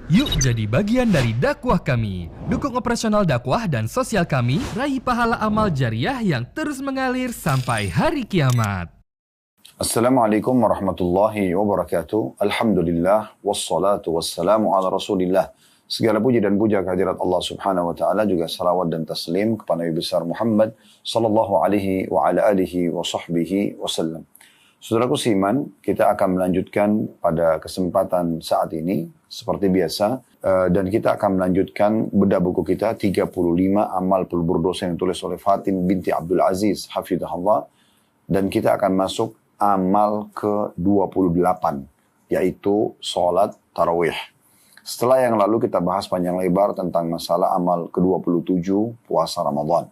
Yuk jadi bagian dari dakwah kami. Dukung operasional dakwah dan sosial kami, raih pahala amal jariah yang terus mengalir sampai hari kiamat. Assalamualaikum warahmatullahi wabarakatuh. Alhamdulillah, wassalatu wassalamu ala rasulillah. Segala puji dan puja kehadirat Allah subhanahu wa ta'ala, juga salawat dan taslim kepada Nabi besar Muhammad sallallahu alaihi wa ala alihi wa sahbihi wasallam. Saudaraku seiman, kita akan melanjutkan pada kesempatan saat ini seperti biasa, dan kita akan melanjutkan bedah buku kita 35 amal pelebur dosa yang ditulis oleh Fatim binti Abdul Aziz hafidhahullah, dan kita akan masuk amal ke-28, yaitu sholat tarawih. Setelah yang lalu kita bahas panjang lebar tentang masalah amal ke-27 puasa Ramadan.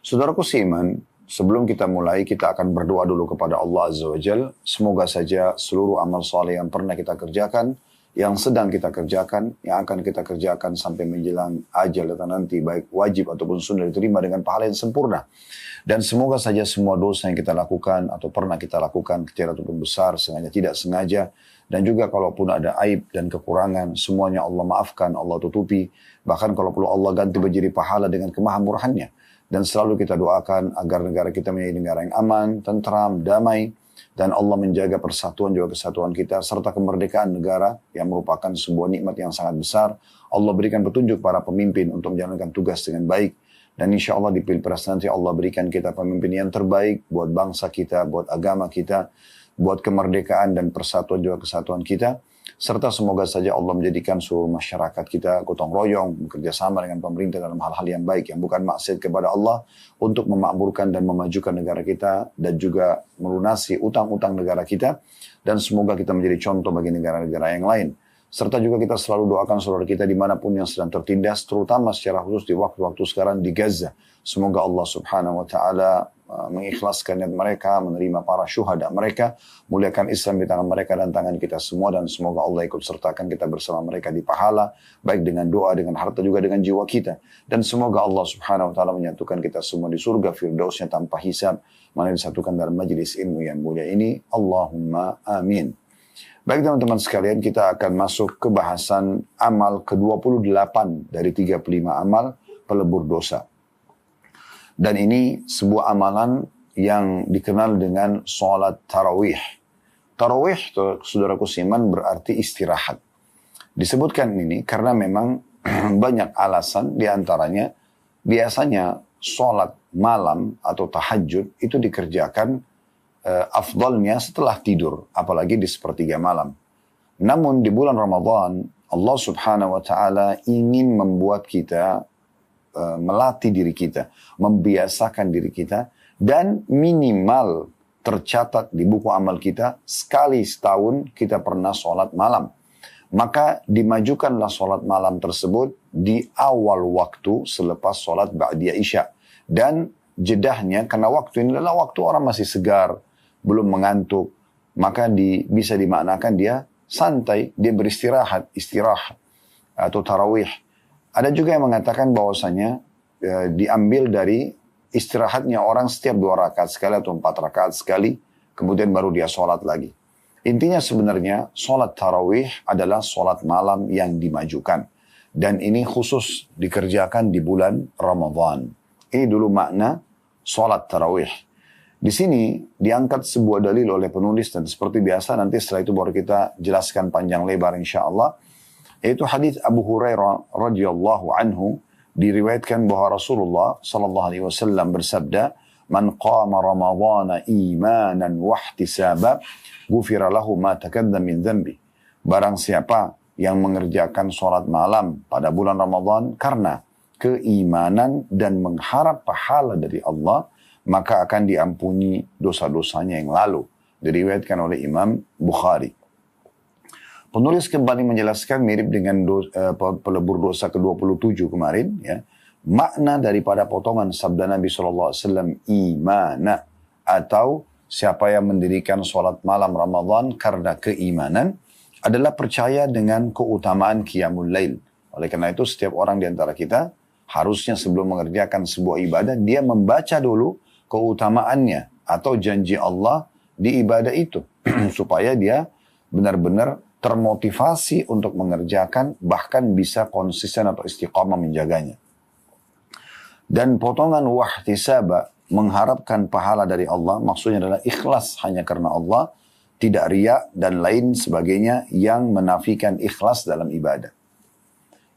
Saudaraku seiman, sebelum kita mulai, kita akan berdoa dulu kepada Allah Azza wa Jal. Semoga saja seluruh amal soleh yang pernah kita kerjakan, yang sedang kita kerjakan, yang akan kita kerjakan sampai menjelang ajal datang nanti, baik wajib ataupun sunnah, diterima dengan pahala yang sempurna. Dan semoga saja semua dosa yang kita lakukan atau pernah kita lakukan, kecil ataupun besar, sengaja tidak sengaja, dan juga kalaupun ada aib dan kekurangan, semuanya Allah maafkan, Allah tutupi. Bahkan kalau perlu Allah ganti menjadi pahala dengan kemahamurahannya. Dan selalu kita doakan agar negara kita menjadi negara yang aman, tentram, damai, dan Allah menjaga persatuan juga kesatuan kita, serta kemerdekaan negara yang merupakan sebuah nikmat yang sangat besar. Allah berikan petunjuk para pemimpin untuk menjalankan tugas dengan baik. Dan insya Allah di Pilpres nanti Allah berikan kita pemimpin yang terbaik buat bangsa kita, buat agama kita, buat kemerdekaan dan persatuan juga kesatuan kita. Serta semoga saja Allah menjadikan seluruh masyarakat kita gotong royong, bekerja sama dengan pemerintah dalam hal-hal yang baik, yang bukan maksiat kepada Allah, untuk memakmurkan dan memajukan negara kita, dan juga melunasi utang-utang negara kita, dan semoga kita menjadi contoh bagi negara-negara yang lain. Serta juga kita selalu doakan saudara kita dimanapun yang sedang tertindas, terutama secara khusus di waktu-waktu sekarang di Gaza. Semoga Allah subhanahu wa ta'ala mengikhlaskan niat mereka, menerima para syuhada mereka, muliakan Islam di tangan mereka dan tangan kita semua, dan semoga Allah ikut sertakan kita bersama mereka di pahala, baik dengan doa, dengan harta, juga dengan jiwa kita. Dan semoga Allah subhanahu wa ta'ala menyatukan kita semua di surga firdausnya tanpa hisab, mana disatukan dalam majlis ilmu yang mulia ini. Allahumma amin. Baik teman-teman sekalian, kita akan masuk ke bahasan amal ke-28 dari 35 amal pelebur dosa. Dan ini sebuah amalan yang dikenal dengan sholat tarawih. Tarawih, saudaraku seiman, berarti istirahat. Disebutkan ini karena memang banyak alasan, diantaranya biasanya sholat malam atau tahajud itu dikerjakan afdalnya setelah tidur, apalagi di sepertiga malam. Namun di bulan Ramadan, Allah subhanahu wa ta'ala ingin membuat kita melatih diri kita, membiasakan diri kita, dan minimal tercatat di buku amal kita, sekali setahun kita pernah sholat malam. Maka dimajukanlah sholat malam tersebut di awal waktu selepas sholat ba'diyah isya. Dan jedahnya, karena waktu ini adalah waktu orang masih segar, belum mengantuk, maka bisa dimaknakan dia santai, dia beristirahat, istirahat atau tarawih. Ada juga yang mengatakan bahwasanya diambil dari istirahatnya orang setiap 2 rakaat sekali atau 4 rakaat sekali, kemudian baru dia sholat lagi. Intinya sebenarnya sholat tarawih adalah sholat malam yang dimajukan. Dan ini khusus dikerjakan di bulan Ramadan. Ini dulu makna sholat tarawih. Di sini diangkat sebuah dalil oleh penulis, dan seperti biasa nanti setelah itu baru kita jelaskan panjang lebar insya Allah. Yaitu hadis Abu Hurairah radhiyallahu anhu, diriwayatkan bahwa Rasulullah sallallahu alaihi wasallam bersabda, "Man qama Ramadhana imanan wa ihtisaba, ghufira lahu ma taqaddama min dhanbi." Barang siapa yang mengerjakan salat malam pada bulan Ramadan karena keimanan dan mengharap pahala dari Allah, maka akan diampuni dosa-dosanya yang lalu. Diriwayatkan oleh Imam Bukhari. Penulis kembali menjelaskan mirip dengan pelebur dosa ke-27 kemarin, ya. Makna daripada potongan sabda Nabi SAW, imana, atau siapa yang mendirikan sholat malam Ramadan karena keimanan, adalah percaya dengan keutamaan Qiyamul Lail. Oleh karena itu setiap orang di antara kita harusnya sebelum mengerjakan sebuah ibadah, dia membaca dulu keutamaannya atau janji Allah di ibadah itu supaya dia benar-benar termotivasi untuk mengerjakan, bahkan bisa konsisten atau istiqamah menjaganya. Dan potongan wahtisaba, mengharapkan pahala dari Allah, maksudnya adalah ikhlas hanya karena Allah, tidak riya dan lain sebagainya yang menafikan ikhlas dalam ibadah.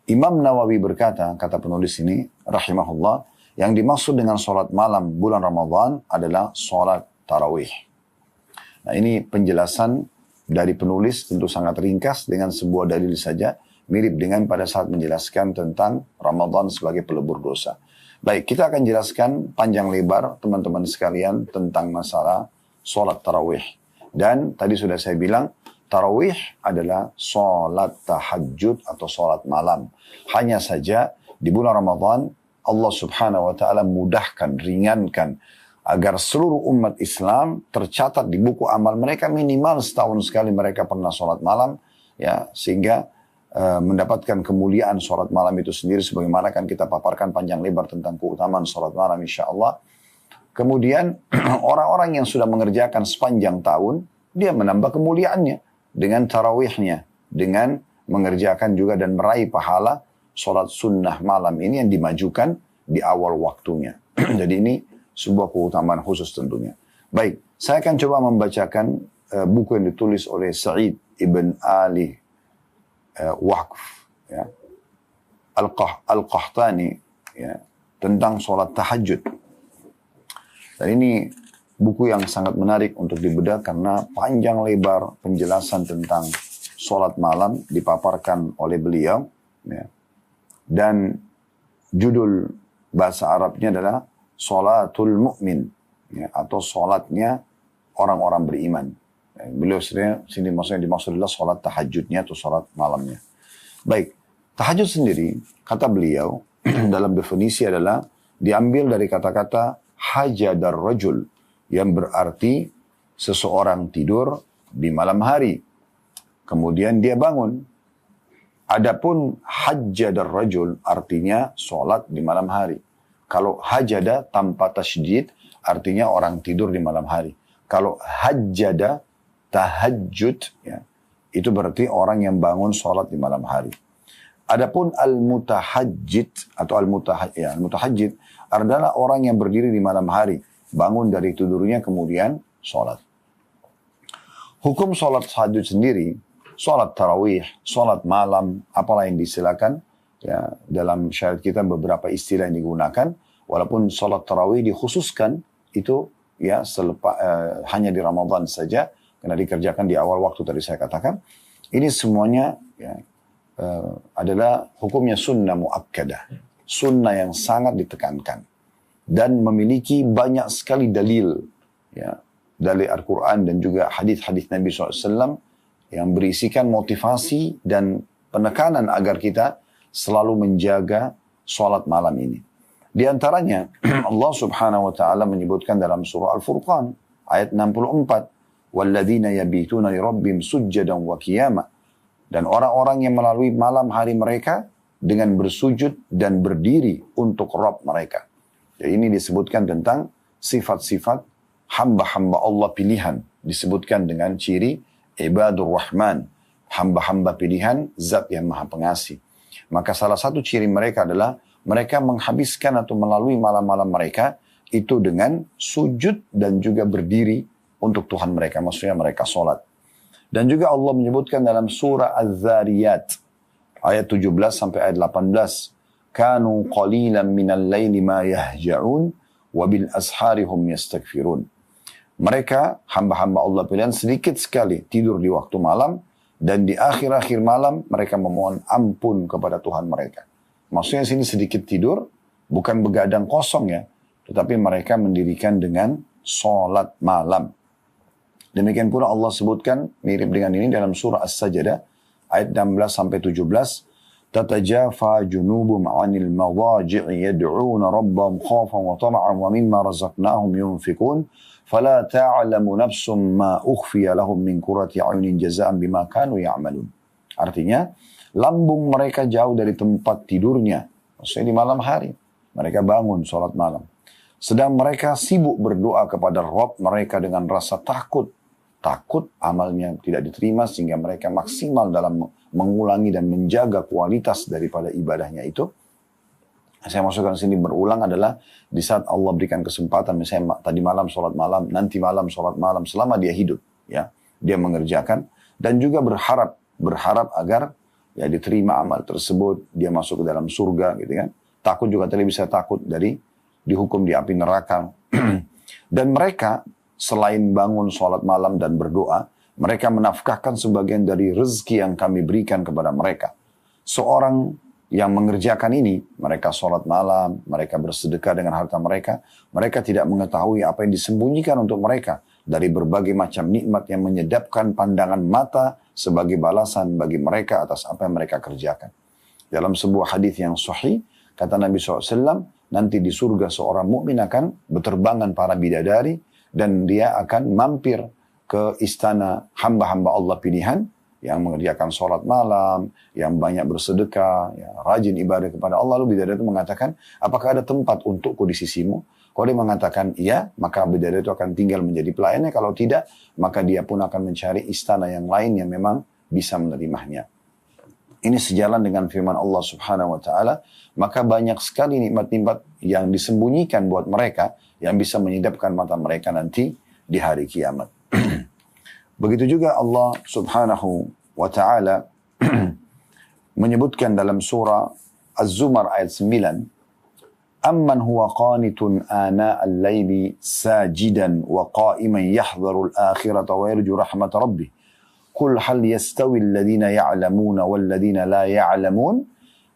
Imam Nawawi berkata, kata penulis ini, rahimahullah, yang dimaksud dengan sholat malam bulan Ramadan adalah sholat tarawih. Nah, ini penjelasan dari penulis, tentu sangat ringkas dengan sebuah dalil saja, mirip dengan pada saat menjelaskan tentang Ramadan sebagai pelebur dosa. Baik, kita akan jelaskan panjang lebar teman-teman sekalian tentang masalah sholat tarawih. Dan tadi sudah saya bilang, tarawih adalah sholat tahajud atau sholat malam. Hanya saja di bulan Ramadan, Allah subhanahu wa ta'ala mudahkan, ringankan, agar seluruh umat Islam tercatat di buku amal mereka minimal setahun sekali mereka pernah sholat malam, ya, sehingga mendapatkan kemuliaan sholat malam itu sendiri, sebagaimana kan kita paparkan panjang lebar tentang keutamaan sholat malam insya Allah. Kemudian orang-orang yang sudah mengerjakan sepanjang tahun, dia menambah kemuliaannya dengan tarawihnya, dengan mengerjakan juga dan meraih pahala sholat sunnah malam ini yang dimajukan di awal waktunya. Jadi ini sebuah keutamaan khusus tentunya. Baik, saya akan coba membacakan buku yang ditulis oleh Sa'id ibn Ali Waqf, ya, Al-Qahtani, ya, tentang sholat tahajud. Dan ini buku yang sangat menarik untuk dibedah karena panjang lebar penjelasan tentang sholat malam dipaparkan oleh beliau, ya. Dan judul bahasa Arabnya adalah Sholatul Mu'min, ya, atau sholatnya orang-orang beriman. Beliau sini maksudnya dimaksud adalah sholat tahajudnya atau sholat malamnya. Baik, tahajud sendiri, kata beliau, dalam definisi adalah diambil dari kata-kata hajadar rajul, yang berarti seseorang tidur di malam hari. Kemudian dia bangun. Adapun hajadar rajul artinya sholat di malam hari. Kalau hajada tanpa tasydid artinya orang tidur di malam hari. Kalau hajada tahajud, ya, itu berarti orang yang bangun sholat di malam hari. Adapun al-mutahajjid atau al-mutahajjid adalah orang yang berdiri di malam hari, bangun dari tidurnya kemudian sholat. Hukum sholat tahajud sendiri, sholat tarawih, sholat malam, apalah yang disilakan, ya, dalam syariat kita beberapa istilah yang digunakan, walaupun sholat tarawih dikhususkan itu, ya, hanya di Ramadan saja, karena dikerjakan di awal waktu tadi saya katakan. Ini semuanya, ya, adalah hukumnya sunnah muakkadah. Sunnah yang sangat ditekankan. Dan memiliki banyak sekali dalil, ya, dari Al-Quran dan juga hadis-hadis Nabi SAW yang berisikan motivasi dan penekanan agar kita selalu menjaga sholat malam ini. Di antaranya Allah subhanahu wa ta'ala menyebutkan dalam surah Al-Furqan ayat 64. وَالَّذِينَ يَبِيتُونَ لِرَبِّهِمْ سُجَّدًا وَقِيَامًا. Dan orang-orang yang melalui malam hari mereka dengan bersujud dan berdiri untuk Rabb mereka. Jadi ini disebutkan tentang sifat-sifat hamba-hamba Allah pilihan. Disebutkan dengan ciri ibadur rahman, hamba-hamba pilihan zat yang maha pengasih. Maka salah satu ciri mereka adalah mereka menghabiskan atau melalui malam-malam mereka itu dengan sujud dan juga berdiri untuk Tuhan mereka, maksudnya mereka sholat. Dan juga Allah menyebutkan dalam surah Az-Zariyat ayat 17 sampai ayat 18, kanu qalilan minal laili ma yahja'un wa bil ashari hum yastaghfirun. Mereka hamba-hamba Allah pilihan sedikit sekali tidur di waktu malam, dan di akhir-akhir malam mereka memohon ampun kepada Tuhan mereka. Maksudnya sini sedikit tidur, bukan begadang kosong, ya, tetapi mereka mendirikan dengan sholat malam. Demikian pula Allah sebutkan mirip dengan ini dalam surah As-Sajdah ayat 16 sampai 17. Tatajafa junubum 'anil madaji'i yad'una rabbahum khawfan wa tama'an wa mimma razaqnahum yunfikun fala ta'lamu nafsum ma ukhfiya lahum min qurrati a'yunin jazaa'an bima kanu ya'malun. Artinya, lambung mereka jauh dari tempat tidurnya, maksudnya di malam hari. Mereka bangun sholat malam. Sedang mereka sibuk berdoa kepada Rabb mereka dengan rasa takut takut amalnya tidak diterima sehingga mereka maksimal dalam mengulangi dan menjaga kualitas daripada ibadahnya itu. Saya masukkan sini berulang adalah di saat Allah berikan kesempatan, misalnya tadi malam sholat malam, nanti malam sholat malam, selama dia hidup, ya, dia mengerjakan dan juga berharap agar ya diterima amal tersebut, dia masuk ke dalam surga, gitu kan. Takut juga tadi bisa takut dari dihukum di api neraka. Dan mereka selain bangun sholat malam dan berdoa, mereka menafkahkan sebagian dari rezeki yang kami berikan kepada mereka. Seorang yang mengerjakan ini, mereka sholat malam, mereka bersedekah dengan harta mereka, mereka tidak mengetahui apa yang disembunyikan untuk mereka dari berbagai macam nikmat yang menyedapkan pandangan mata sebagai balasan bagi mereka atas apa yang mereka kerjakan. Dalam sebuah hadis yang sahih, kata Nabi SAW, nanti di surga seorang mukmin akan berterbangan para bidadari dan dia akan mampir ke istana hamba-hamba Allah pilihan yang mengerjakan sholat malam, yang banyak bersedekah, ya, rajin ibadah kepada Allah. Lalu bidadari itu mengatakan, apakah ada tempat untukku di sisimu? Kalau dia mengatakan iya, maka bidadari itu akan tinggal menjadi pelayannya. Kalau tidak, maka dia pun akan mencari istana yang lain yang memang bisa menerimanya. Ini sejalan dengan firman Allah Subhanahu wa taala, maka banyak sekali nikmat-nikmat yang disembunyikan buat mereka yang bisa menyedapkan mata mereka nanti di hari kiamat. Begitu juga Allah Subhanahu wa ta'ala menyebutkan dalam surah Az-Zumar ayat 9, amman huwa qanitun ana al-layli sajidan wa qa'iman yahdharu al-akhirata wa yarju rahmat rabbih qul hal yastawi alladhina ya'lamuna walladhina la ya'lamun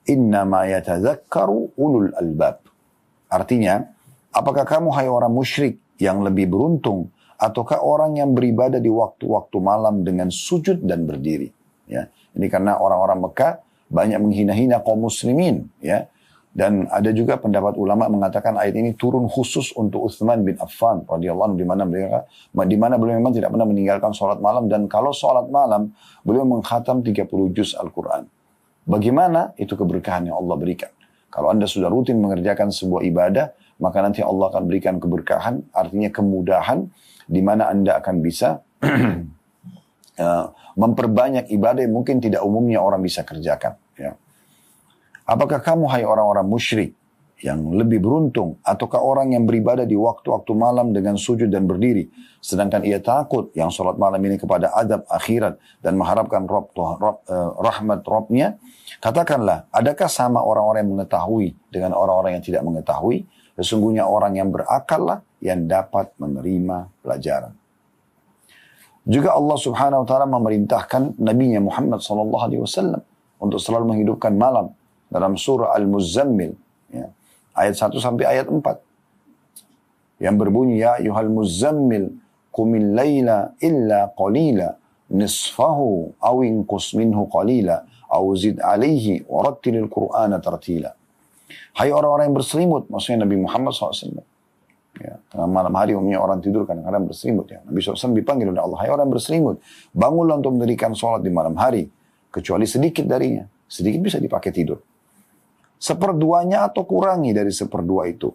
innama yatadhakkaru ulul albab. Artinya, apakah kamu hai orang musyrik yang lebih beruntung ataukah orang yang beribadah di waktu-waktu malam dengan sujud dan berdiri? Ya, ini karena orang-orang Mekah banyak menghina-hina kaum muslimin, ya. Dan ada juga pendapat ulama mengatakan ayat ini turun khusus untuk Utsman bin Affan radhiyallahu anhu, di mana beliau memang tidak pernah meninggalkan sholat malam, dan kalau sholat malam beliau mengkhatam 30 juz Al-Quran. Bagaimana itu keberkahan yang Allah berikan? Kalau Anda sudah rutin mengerjakan sebuah ibadah, maka nanti Allah akan berikan keberkahan, artinya kemudahan, di mana Anda akan bisa memperbanyak ibadah yang mungkin tidak umumnya orang bisa kerjakan. Ya. Apakah kamu hai orang-orang musyrik yang lebih beruntung ataukah orang yang beribadah di waktu-waktu malam dengan sujud dan berdiri, sedangkan ia takut yang sholat malam ini kepada adab akhirat dan mengharapkan rahmat Rabbnya? Katakanlah, adakah sama orang-orang yang mengetahui dengan orang-orang yang tidak mengetahui? Sesungguhnya orang yang berakal lah yang dapat menerima pelajaran. Juga Allah Subhanahu wa taala memerintahkan Nabi-Nya Muhammad sallallahu alaihi wasallam untuk selalu menghidupkan malam dalam surah Al-Muzammil, ya, ayat 1 sampai ayat 4 yang berbunyi, ya ayyuhal muzammil qumil laila illa qalila nisfahu aw inqus minhu qalila aw zid alaihi warattilil qur'ana tartila. Hai orang-orang yang berselimut, maksudnya Nabi Muhammad SAW. Ya, tengah malam hari umumnya orang tidur kadang-kadang berselimut. Ya. Nabi SAW dipanggil oleh Allah, hai orang berselimut, bangunlah untuk mendirikan sholat di malam hari, kecuali sedikit darinya. Sedikit bisa dipakai tidur. Seperduanya atau kurangi dari seperdua itu.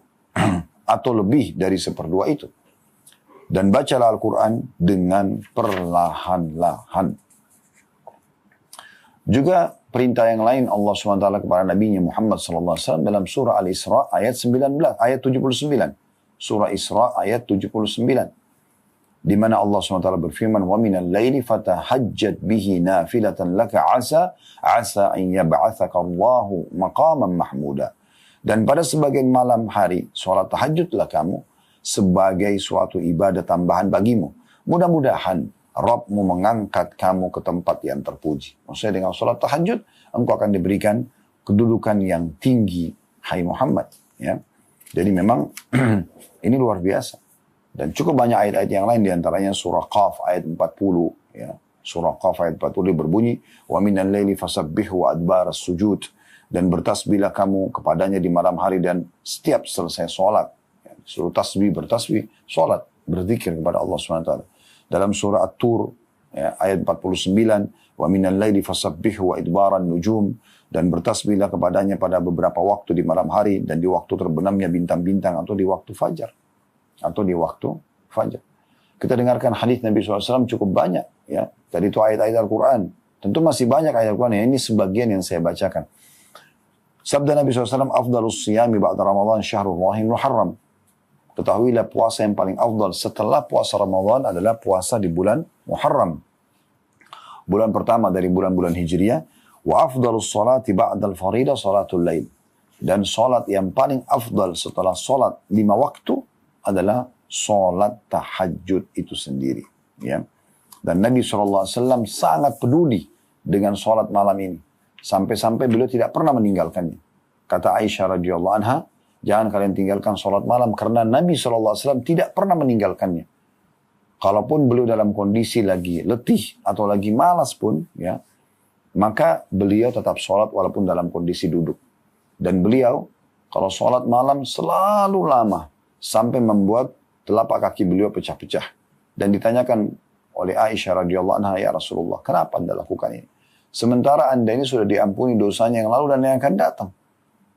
Atau lebih dari seperdua itu. Dan bacalah Al-Quran dengan perlahan-lahan. Juga perintah yang lain Allah SWT kepada Nabi-Nya Muhammad SAW dalam surah Al-Isra ayat 79. Surah Isra ayat 79. Di mana Allah SWT berfirman, wa minal laili fatahajjat bihi nafilatan laka asa an yab'athaka Allahu maqaman mahmuda. Dan pada sebagian malam hari, sholat tahajudlah kamu sebagai suatu ibadah tambahan bagimu. Mudah-mudahan Rabbmu mengangkat kamu ke tempat yang terpuji. Maksudnya dengan sholat tahajud, engkau akan diberikan kedudukan yang tinggi, hai Muhammad. Ya. Jadi memang ini luar biasa. Dan cukup banyak ayat-ayat yang lain, diantaranya surah Qaf ayat 40. Ya. Surah Qaf ayat 40 berbunyi, wa minal laili fasabbihu wa adbaras sujud. Dan bertasbihlah kamu kepadanya di malam hari dan setiap selesai sholat. Ya. Suruh tasbih, bertasbih, sholat, berzikir kepada Allah SWT. Dalam surah At-Tur ya, ayat 49, wa minal laili fasabbihu wa idbaran nujum. Dan bertasbihlah kepadanya pada beberapa waktu di malam hari dan di waktu terbenamnya bintang-bintang atau di waktu fajar. Kita dengarkan hadis Nabi SAW cukup banyak. Ya. Tadi itu ayat-ayat Al-Quran. Tentu masih banyak ayat Al-Quran. Ya. Ini sebagian yang saya bacakan. Sabda Nabi SAW, Afdalus siyami ba'da Ramadan syahrullahil muharram. Ketahuilah puasa yang paling afdal setelah puasa Ramadan adalah puasa di bulan Muharram. Bulan pertama dari bulan-bulan Hijriah. Wa afdalus salati ba'dal faridah salatul lail. Dan salat yang paling afdal setelah salat 5 waktu adalah salat tahajud itu sendiri. Ya. Dan Nabi SAW sangat peduli dengan salat malam ini. Sampai-sampai beliau tidak pernah meninggalkannya. Kata Aisyah radhiyallahu anha, jangan kalian tinggalkan salat malam karena Nabi SAW tidak pernah meninggalkannya. Kalaupun beliau dalam kondisi lagi letih atau lagi malas pun, ya, maka beliau tetap salat walaupun dalam kondisi duduk. Dan beliau kalau salat malam selalu lama sampai membuat telapak kaki beliau pecah-pecah. Dan ditanyakan oleh Aisyah radhiyallahu anha, ya Rasulullah, kenapa Anda lakukan ini? Sementara Anda ini sudah diampuni dosanya yang lalu dan yang akan datang.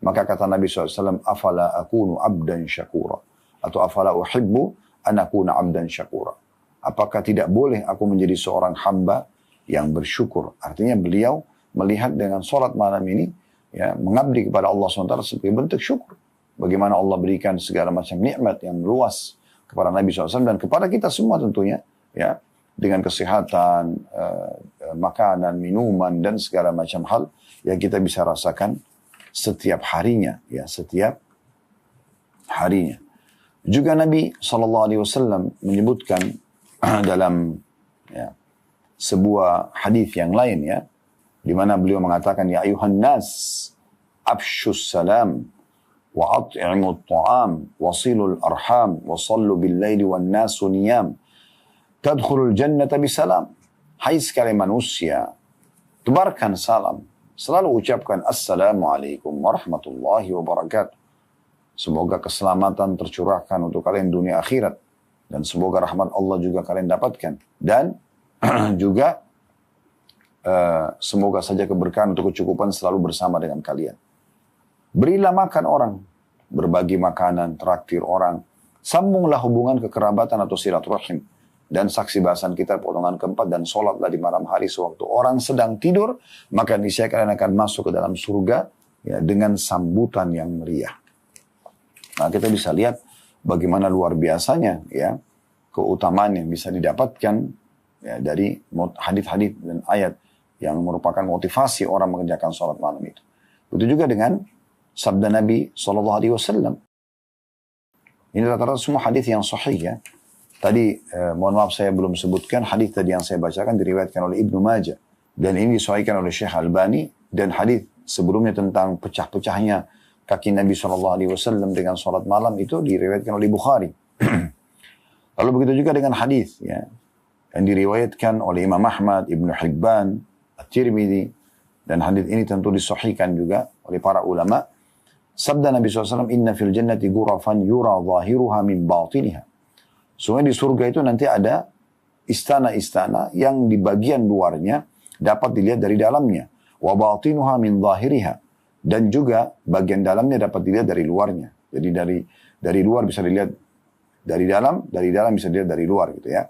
Maka kata Nabi SAW, afala akunu abdan syakura. Atau afala uhibbu an akuna abdan syakura. Apakah tidak boleh aku menjadi seorang hamba yang bersyukur? Artinya beliau melihat dengan sholat malam ini, ya, mengabdi kepada Allah SWT sebagai bentuk syukur. Bagaimana Allah berikan segala macam nikmat yang luas kepada Nabi SAW dan kepada kita semua tentunya. Ya, dengan kesehatan, makanan, minuman, dan segala macam hal yang kita bisa rasakan setiap harinya, ya, setiap harinya. Juga Nabi SAW menyebutkan dalam, ya, sebuah hadis yang lain, ya, di mana beliau mengatakan, ya ayuhan nas, afshus salam, wa at'imut ta'am, wasilul arham, wa sallu bil laili wan nasu niyam, tadkhulul jannata bisalam. Hai sekalian manusia, tebarkan salam. Selalu ucapkan Assalamualaikum warahmatullahi wabarakatuh. Semoga keselamatan tercurahkan untuk kalian dunia akhirat. Dan semoga rahmat Allah juga kalian dapatkan. Dan juga semoga saja keberkahan untuk kecukupan selalu bersama dengan kalian. Berilah makan orang. Berbagi makanan, traktir orang. Sambunglah hubungan kekerabatan atau silaturahim. Dan saksi bahasan kita potongan keempat, dan sholatlah di malam hari sewaktu orang sedang tidur, maka niscaya kalian akan masuk ke dalam surga, ya, dengan sambutan yang meriah. Nah, kita bisa lihat bagaimana luar biasanya, ya, keutamaan yang bisa didapatkan, ya, dari hadis-hadis dan ayat yang merupakan motivasi orang mengerjakan sholat malam itu. Begitu juga dengan sabda Nabi SAW. Ini rata-rata semua hadis yang sahih, ya. Tadi, mohon maaf saya belum sebutkan hadis tadi yang saya bacakan diriwayatkan oleh Ibnu Majah. Dan ini disahihkan oleh Syekh Albani. Dan hadis sebelumnya tentang pecah-pecahnya kaki Nabi SAW dengan sholat malam itu diriwayatkan oleh Bukhari. Lalu begitu juga dengan hadis, ya, yang diriwayatkan oleh Imam Ahmad, Ibnu Hibban, At-Tirmidzi. Dan hadis ini tentu disahihkan juga oleh para ulama. Sabda Nabi SAW, Inna fil jannati ghurafan yura zahiruha min batiniha. Sungguh di surga itu nanti ada istana-istana yang di bagian luarnya dapat dilihat dari dalamnya. Wa batinuha min zahiriha. Dan juga bagian dalamnya dapat dilihat dari luarnya. Jadi dari luar bisa dilihat dari dalam bisa dilihat dari luar, gitu, ya.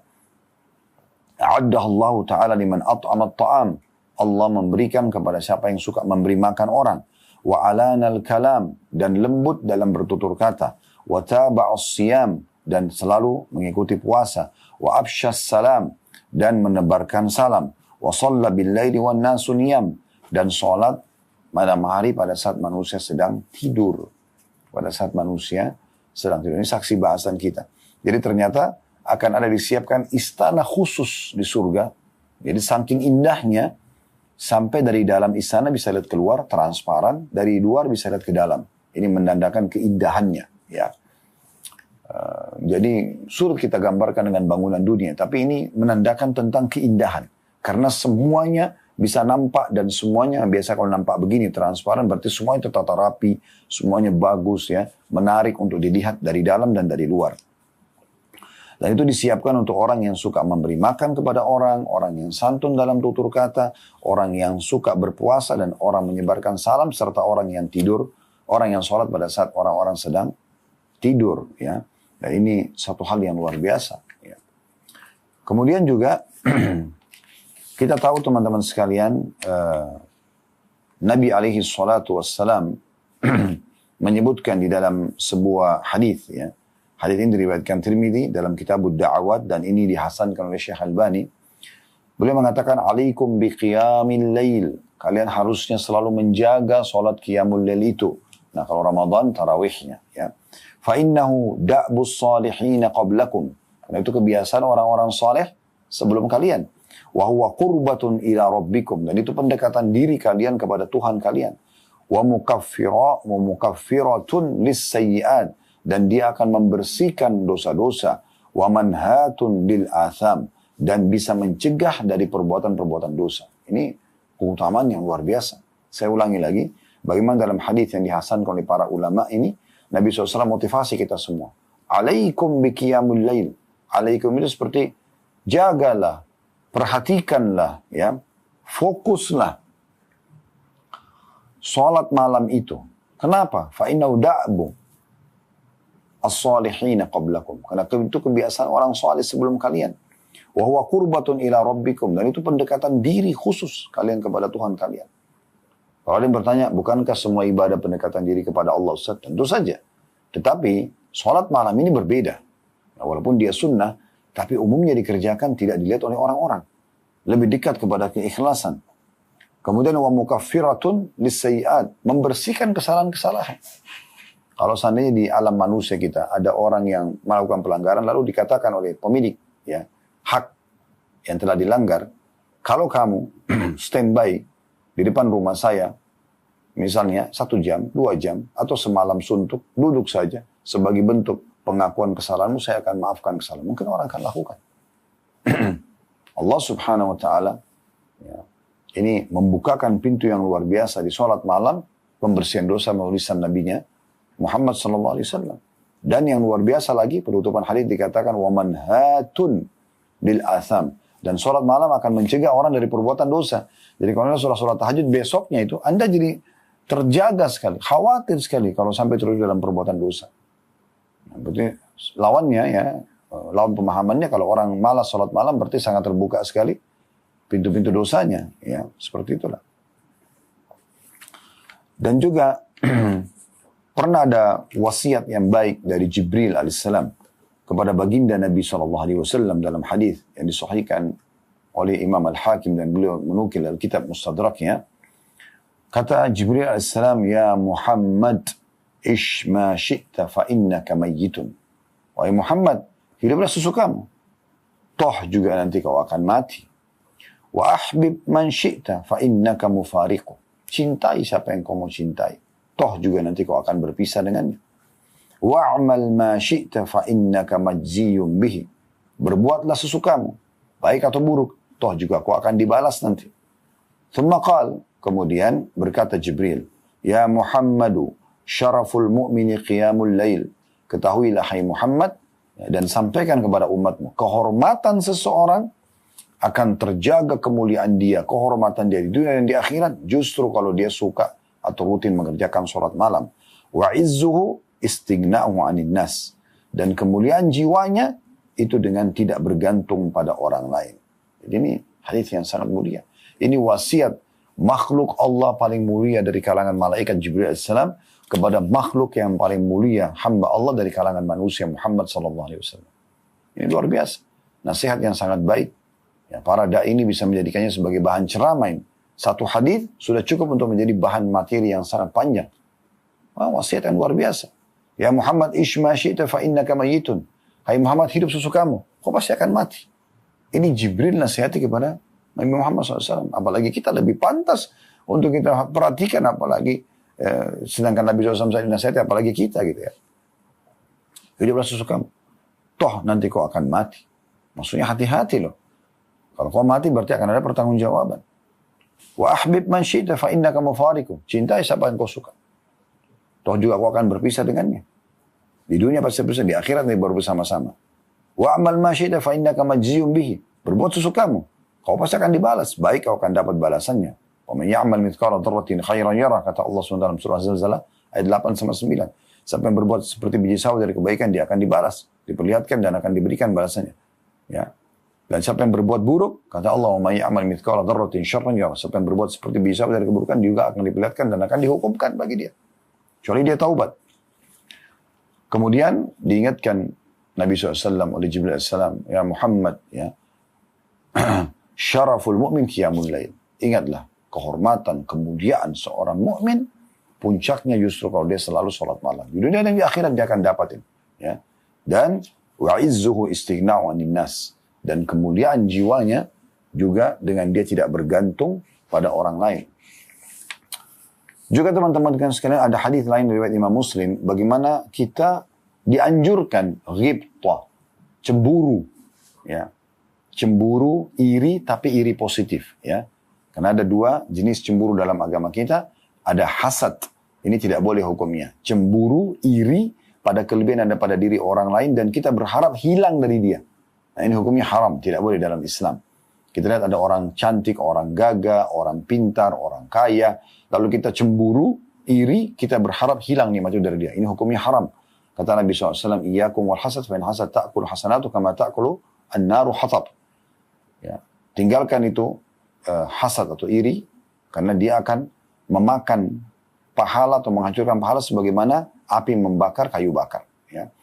A'addahallahu ta'ala liman at'amat ta'am. Allah memberikan kepada siapa yang suka memberi makan orang. Wa alanal kalam, dan lembut dalam bertutur kata. Wa taba'us siyam, dan selalu mengikuti puasa. Wa afsyas salam, dan menebarkan salam. Wa shalla bil laili wan nasu niyam, dan salat malam hari pada saat manusia sedang tidur. Pada saat manusia sedang tidur. Ini saksi bahasan kita. Jadi ternyata akan ada disiapkan istana khusus di surga. Jadi saking indahnya, sampai dari dalam istana bisa lihat keluar, transparan. Dari luar bisa lihat ke dalam. Ini menandakan keindahannya, ya. Jadi sulit kita gambarkan dengan bangunan dunia, tapi ini menandakan tentang keindahan. Karena semuanya bisa nampak, dan semuanya biasa kalau nampak begini transparan berarti semuanya tertata rapi, semuanya bagus, ya, menarik untuk dilihat dari dalam dan dari luar. Dan itu disiapkan untuk orang yang suka memberi makan kepada orang, orang yang santun dalam tutur kata, orang yang suka berpuasa, dan orang menyebarkan salam, serta orang yang tidur, orang yang sholat pada saat orang-orang sedang tidur, ya. Dan ini satu hal yang luar biasa, ya. Kemudian juga kita tahu teman-teman sekalian, Nabi alaihi salatu wassalam menyebutkan di dalam sebuah hadis, ya. Hadis ini diriwayatkan Tirmidzi dalam Kitabud Da'awat dan ini dihasankan oleh Syekh Albani. Beliau mengatakan, "Alaikum biqiyamil lail." Kalian harusnya selalu menjaga salat qiyamul lail itu. Nah, kalau Ramadan tarawihnya, ya. Fa innahu da'bus salihin qablakum. Karena itu kebiasaan orang-orang saleh sebelum kalian. Wa huwa qurbatun ila rabbikum. Dan itu pendekatan diri kalian kepada Tuhan kalian. Wa mukaffiratun lis-sayyi'at. Dan dia akan membersihkan dosa-dosa. Wa manhatun lil atham. Dan bisa mencegah dari perbuatan-perbuatan dosa. Ini keutamaan yang luar biasa. Saya ulangi lagi. Bagaimana dalam hadis yang dihasankan oleh para ulama ini. Nabi SAW motivasi kita semua. Alaikum biqiyamul lail. Alaikum itu seperti jagalah. Perhatikanlah. Ya, fokuslah. Salat malam itu. Kenapa? Fa'innahu da'bu as-salihina qablakum. Karena itu kebiasaan orang salih sebelum kalian. Wa huwa qurbatun ila rabbikum. Dan itu pendekatan diri khusus kalian kepada Tuhan kalian. Kalau ada yang bertanya, bukankah semua ibadah pendekatan diri kepada Allah Ustaz? Tentu saja. Tetapi salat malam ini berbeda. Nah, walaupun dia sunnah, tapi umumnya dikerjakan tidak dilihat oleh orang-orang. Lebih dekat kepada keikhlasan. Kemudian wa mukaffiratun lis-sayyi'at. Membersihkan kesalahan-kesalahan. Kalau seandainya di alam manusia kita ada orang yang melakukan pelanggaran lalu dikatakan oleh pemilik, ya, hak yang telah dilanggar, kalau kamu standby di depan rumah saya, misalnya 1 jam, 2 jam, atau semalam suntuk, duduk saja sebagai bentuk pengakuan kesalahanmu, saya akan maafkan kesalahan. Mungkin orang akan lakukan. Allah subhanahu wa ta'ala, ya, ini membukakan pintu yang luar biasa di sholat malam, pembersihan dosa melalui lisan nabinya Muhammad sallallahu alaihi wasallam. Dan yang luar biasa lagi, penutupan hadis dikatakan wa manhatun lil atham. Dan sholat malam akan mencegah orang dari perbuatan dosa. Jadi kalau Anda sholat tahajud besoknya itu, Anda jadi terjaga sekali, khawatir sekali kalau sampai terus dalam perbuatan dosa. Nah, berarti lawannya, ya, lawan pemahamannya, kalau orang malas sholat malam berarti sangat terbuka sekali pintu-pintu dosanya. Ya, seperti itulah. Dan juga pernah ada wasiat yang baik dari Jibril alaihissalam kepada baginda Nabi SAW dalam hadis yang disahihkan oleh Imam Al-Hakim dan beliau menukil dalam kitab Mustadraknya. Kata Jibril alaihissalam, "Ya Muhammad, ish ma syi'ta fa innaka mayyitun." Wahai Muhammad, hiduplah sesukamu. Toh juga nanti kau akan mati. Wa ahbib man syi'ta fa innaka mufariqu. Cintai siapa yang kau mau cintai. Toh juga nanti kau akan berpisah dengannya. Wa'amal ma syi'ta fa innaka majziyun bihi. Berbuatlah sesukamu, baik atau buruk, toh juga kau akan dibalas nanti. Thumma qal, kemudian berkata Jibril, "Ya Muhammadu, syaraful mu'mini qiyamul lail." Ketahuilah hai Muhammad, dan sampaikan kepada umatmu, kehormatan seseorang akan terjaga kemuliaan dia, kehormatan dia di dunia dan di akhirat, justru kalau dia suka atau rutin mengerjakan sholat malam. Wa izzuhu istighna'u 'anil nas. Dan kemuliaan jiwanya itu dengan tidak bergantung pada orang lain. Jadi ini hadis yang sangat mulia. Ini wasiat makhluk Allah paling mulia dari kalangan malaikat Jibril alaihissalam kepada makhluk yang paling mulia, hamba Allah dari kalangan manusia, Muhammad sallallahu alaihi wasallam. Ini luar biasa. Nasihat yang sangat baik. Ya, para da'i ini bisa menjadikannya sebagai bahan ceramah. Satu hadis sudah cukup untuk menjadi bahan materi yang sangat panjang. Wasiat yang luar biasa. Ya Muhammad, ish ma syi'ta fa innaka mayyitun. Hai Muhammad, hidup sesukamu, kau pasti akan mati. Ini Jibril nasihati kepada Nabi Muhammad SAW. Apalagi kita lebih pantas untuk kita perhatikan, apalagi sedangkan Nabi SAW nasihati, apalagi kita gitu ya. Hiduplah sesukamu. Toh nanti kau akan mati. Maksudnya hati-hati loh. Kalau kau mati berarti akan ada pertanggungjawaban. Wa ahbib man syi'ta fa innaka mufariqu. Cintai siapa yang kau suka. Toh juga kau akan berpisah dengannya. Di dunia pasti berpisah, di akhirat nanti baru bersama-sama. Wa amal ma syi'ta fa innaka majziyun bihi. Berbuat sesukamu, kau pasti akan dibalas. Baik kau akan dapat balasannya. Wa man ya'mal mithqala dzarratin khairan yarah, kata Allah SWT dalam surah Az-Zalzalah ayat 8-9. Siapa yang berbuat seperti biji sawi dari kebaikan, dia akan dibalas, diperlihatkan dan akan diberikan balasannya. Ya. Dan siapa yang berbuat buruk, kata Allah, "Wa may ya'mal mithqala dzarratin syarran yarah." Siapa yang berbuat seperti bisa dari keburukan juga akan diperlihatkan dan akan dihukumkan bagi dia. Kecuali dia taubat. Kemudian diingatkan Nabi SAW oleh Jibril AS, ya Muhammad, ya, syaraful mu'min qiyamul lail. Ingatlah, kehormatan, kemuliaan seorang mukmin puncaknya justru kalau dia selalu sholat malam. Di dunia dan di akhirat dia akan dapatin. Ya. Dan wa'izzuhu istighna'u 'anil nas. Dan kemuliaan jiwanya juga dengan dia tidak bergantung pada orang lain. Juga teman-teman sekalian ada hadis lain dari riwayat Imam Muslim bagaimana kita dianjurkan ghibtah, cemburu, ya. Cemburu iri tapi iri positif, ya. Karena ada dua jenis cemburu dalam agama kita, ada hasad. Ini tidak boleh hukumnya. Cemburu iri pada kelebihan ada pada diri orang lain dan kita berharap hilang dari dia. Nah ini hukumnya haram, tidak boleh dalam Islam. Kita lihat ada orang cantik, orang gagah, orang pintar, orang kaya. Lalu kita cemburu, iri, kita berharap hilang nikmat itu dari dia. Ini hukumnya haram. Kata Nabi SAW, "Iyyakum wal hasad, fa in hasad ta'kul hasanatu kama ta'kulu an-naru hatab." Ya. Tinggalkan itu hasad atau iri, karena dia akan memakan pahala atau menghancurkan pahala sebagaimana api membakar kayu bakar. Ya.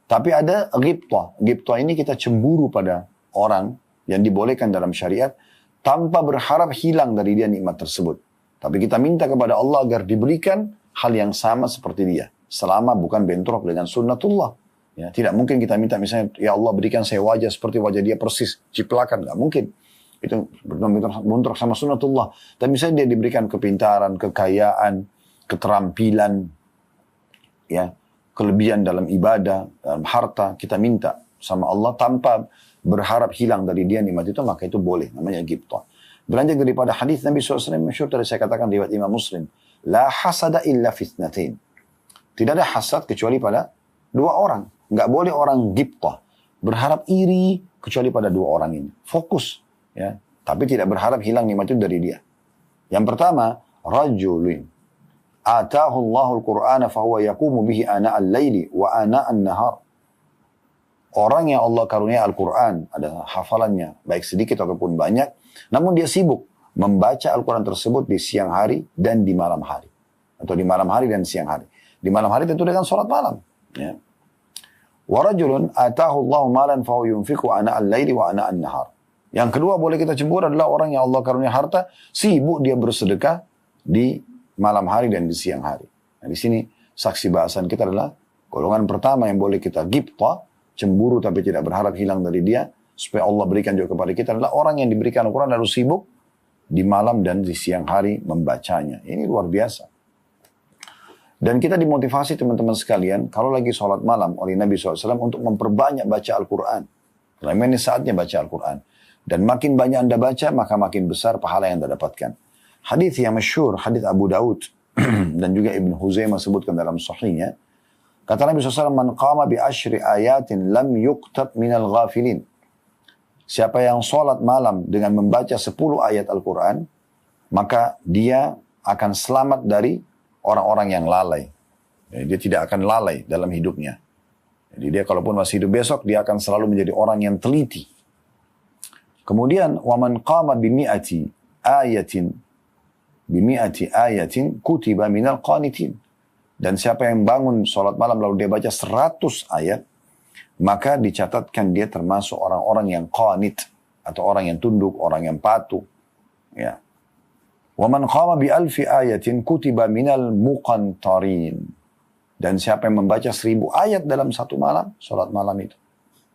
Tapi ada ghibtah. Ghibtah ini kita cemburu pada orang yang dibolehkan dalam syariat tanpa berharap hilang dari dia nikmat tersebut. Tapi kita minta kepada Allah agar diberikan hal yang sama seperti dia. Selama bukan bentrok dengan sunnatullah. Ya, tidak mungkin kita minta misalnya, ya Allah berikan saya wajah seperti wajah dia persis. Ciplakan, nggak mungkin. Itu bentrok sama sunnatullah. Tapi misalnya dia diberikan kepintaran, kekayaan, keterampilan, ya, kelebihan dalam ibadah, dalam harta, kita minta sama Allah tanpa berharap hilang dari dia nikmat itu, maka itu boleh, namanya ghibtah. Beranjak daripada hadis Nabi SAW, masyhur tadi saya katakan riwayat Imam Muslim, la hasada illa fitnatain. Tidak ada hasad kecuali pada dua orang. Nggak boleh orang ghibtah, berharap iri kecuali pada dua orang ini. Fokus, ya, tapi tidak berharap hilang nikmat itu dari dia. Yang pertama, rajulun Atahu Allahul Qur'ana fahuwa yaqumu bihi ana al-laili wa ana an-nahar. Orang yang Allah karunia Al-Quran, ada hafalannya, baik sedikit ataupun banyak, namun dia sibuk membaca Al-Quran tersebut di siang hari dan di malam hari. Atau di malam hari dan siang hari. Di malam hari tentu dengan sholat malam. Ya. Wa rajulun atahu Allahu malan fahuwa yunfiqu ana al-laili wa ana an-nahar. Yang kedua boleh kita cemburu adalah orang yang Allah karunia harta, sibuk dia bersedekah di malam hari dan di siang hari. Nah, di sini saksi bahasan kita adalah golongan pertama yang boleh kita ghibtah, cemburu tapi tidak berharap hilang dari dia, supaya Allah berikan juga kepada kita adalah orang yang diberikan Al-Quran lalu sibuk di malam dan di siang hari membacanya. Ini luar biasa. Dan kita dimotivasi teman-teman sekalian, kalau lagi sholat malam oleh Nabi SAW untuk memperbanyak baca Al-Quran. Karena ini saatnya baca Al-Quran. Dan makin banyak Anda baca, maka makin besar pahala yang Anda dapatkan. Hadis yang masyhur, hadis Abu Daud dan juga Ibn Huzaimah sebutkan dalam sahihnya. Kata Nabi SAW, "Man qama bi asyri ayatin lam yuktab minal ghafilin." Siapa yang sholat malam dengan membaca 10 ayat Al-Quran, maka dia akan selamat dari orang-orang yang lalai. Jadi dia tidak akan lalai dalam hidupnya. Jadi dia kalaupun masih hidup besok, dia akan selalu menjadi orang yang teliti. Kemudian, وَمَنْ قَامَ بِمِئَةِ آيَةٍ كُتِبَ مِنَ الْقَانِتِينَ. Dan siapa yang bangun sholat malam lalu dia baca 100 ayat, maka dicatatkan dia termasuk orang-orang yang qanit, atau orang yang tunduk, orang yang patuh. Ya. وَمَنْ قَامَ بِأَلْفِ آيَةٍ كُتِبَ مِنَ الْمُقَنْطَرِينَ. Dan siapa yang membaca 1000 ayat dalam satu malam, sholat malam itu,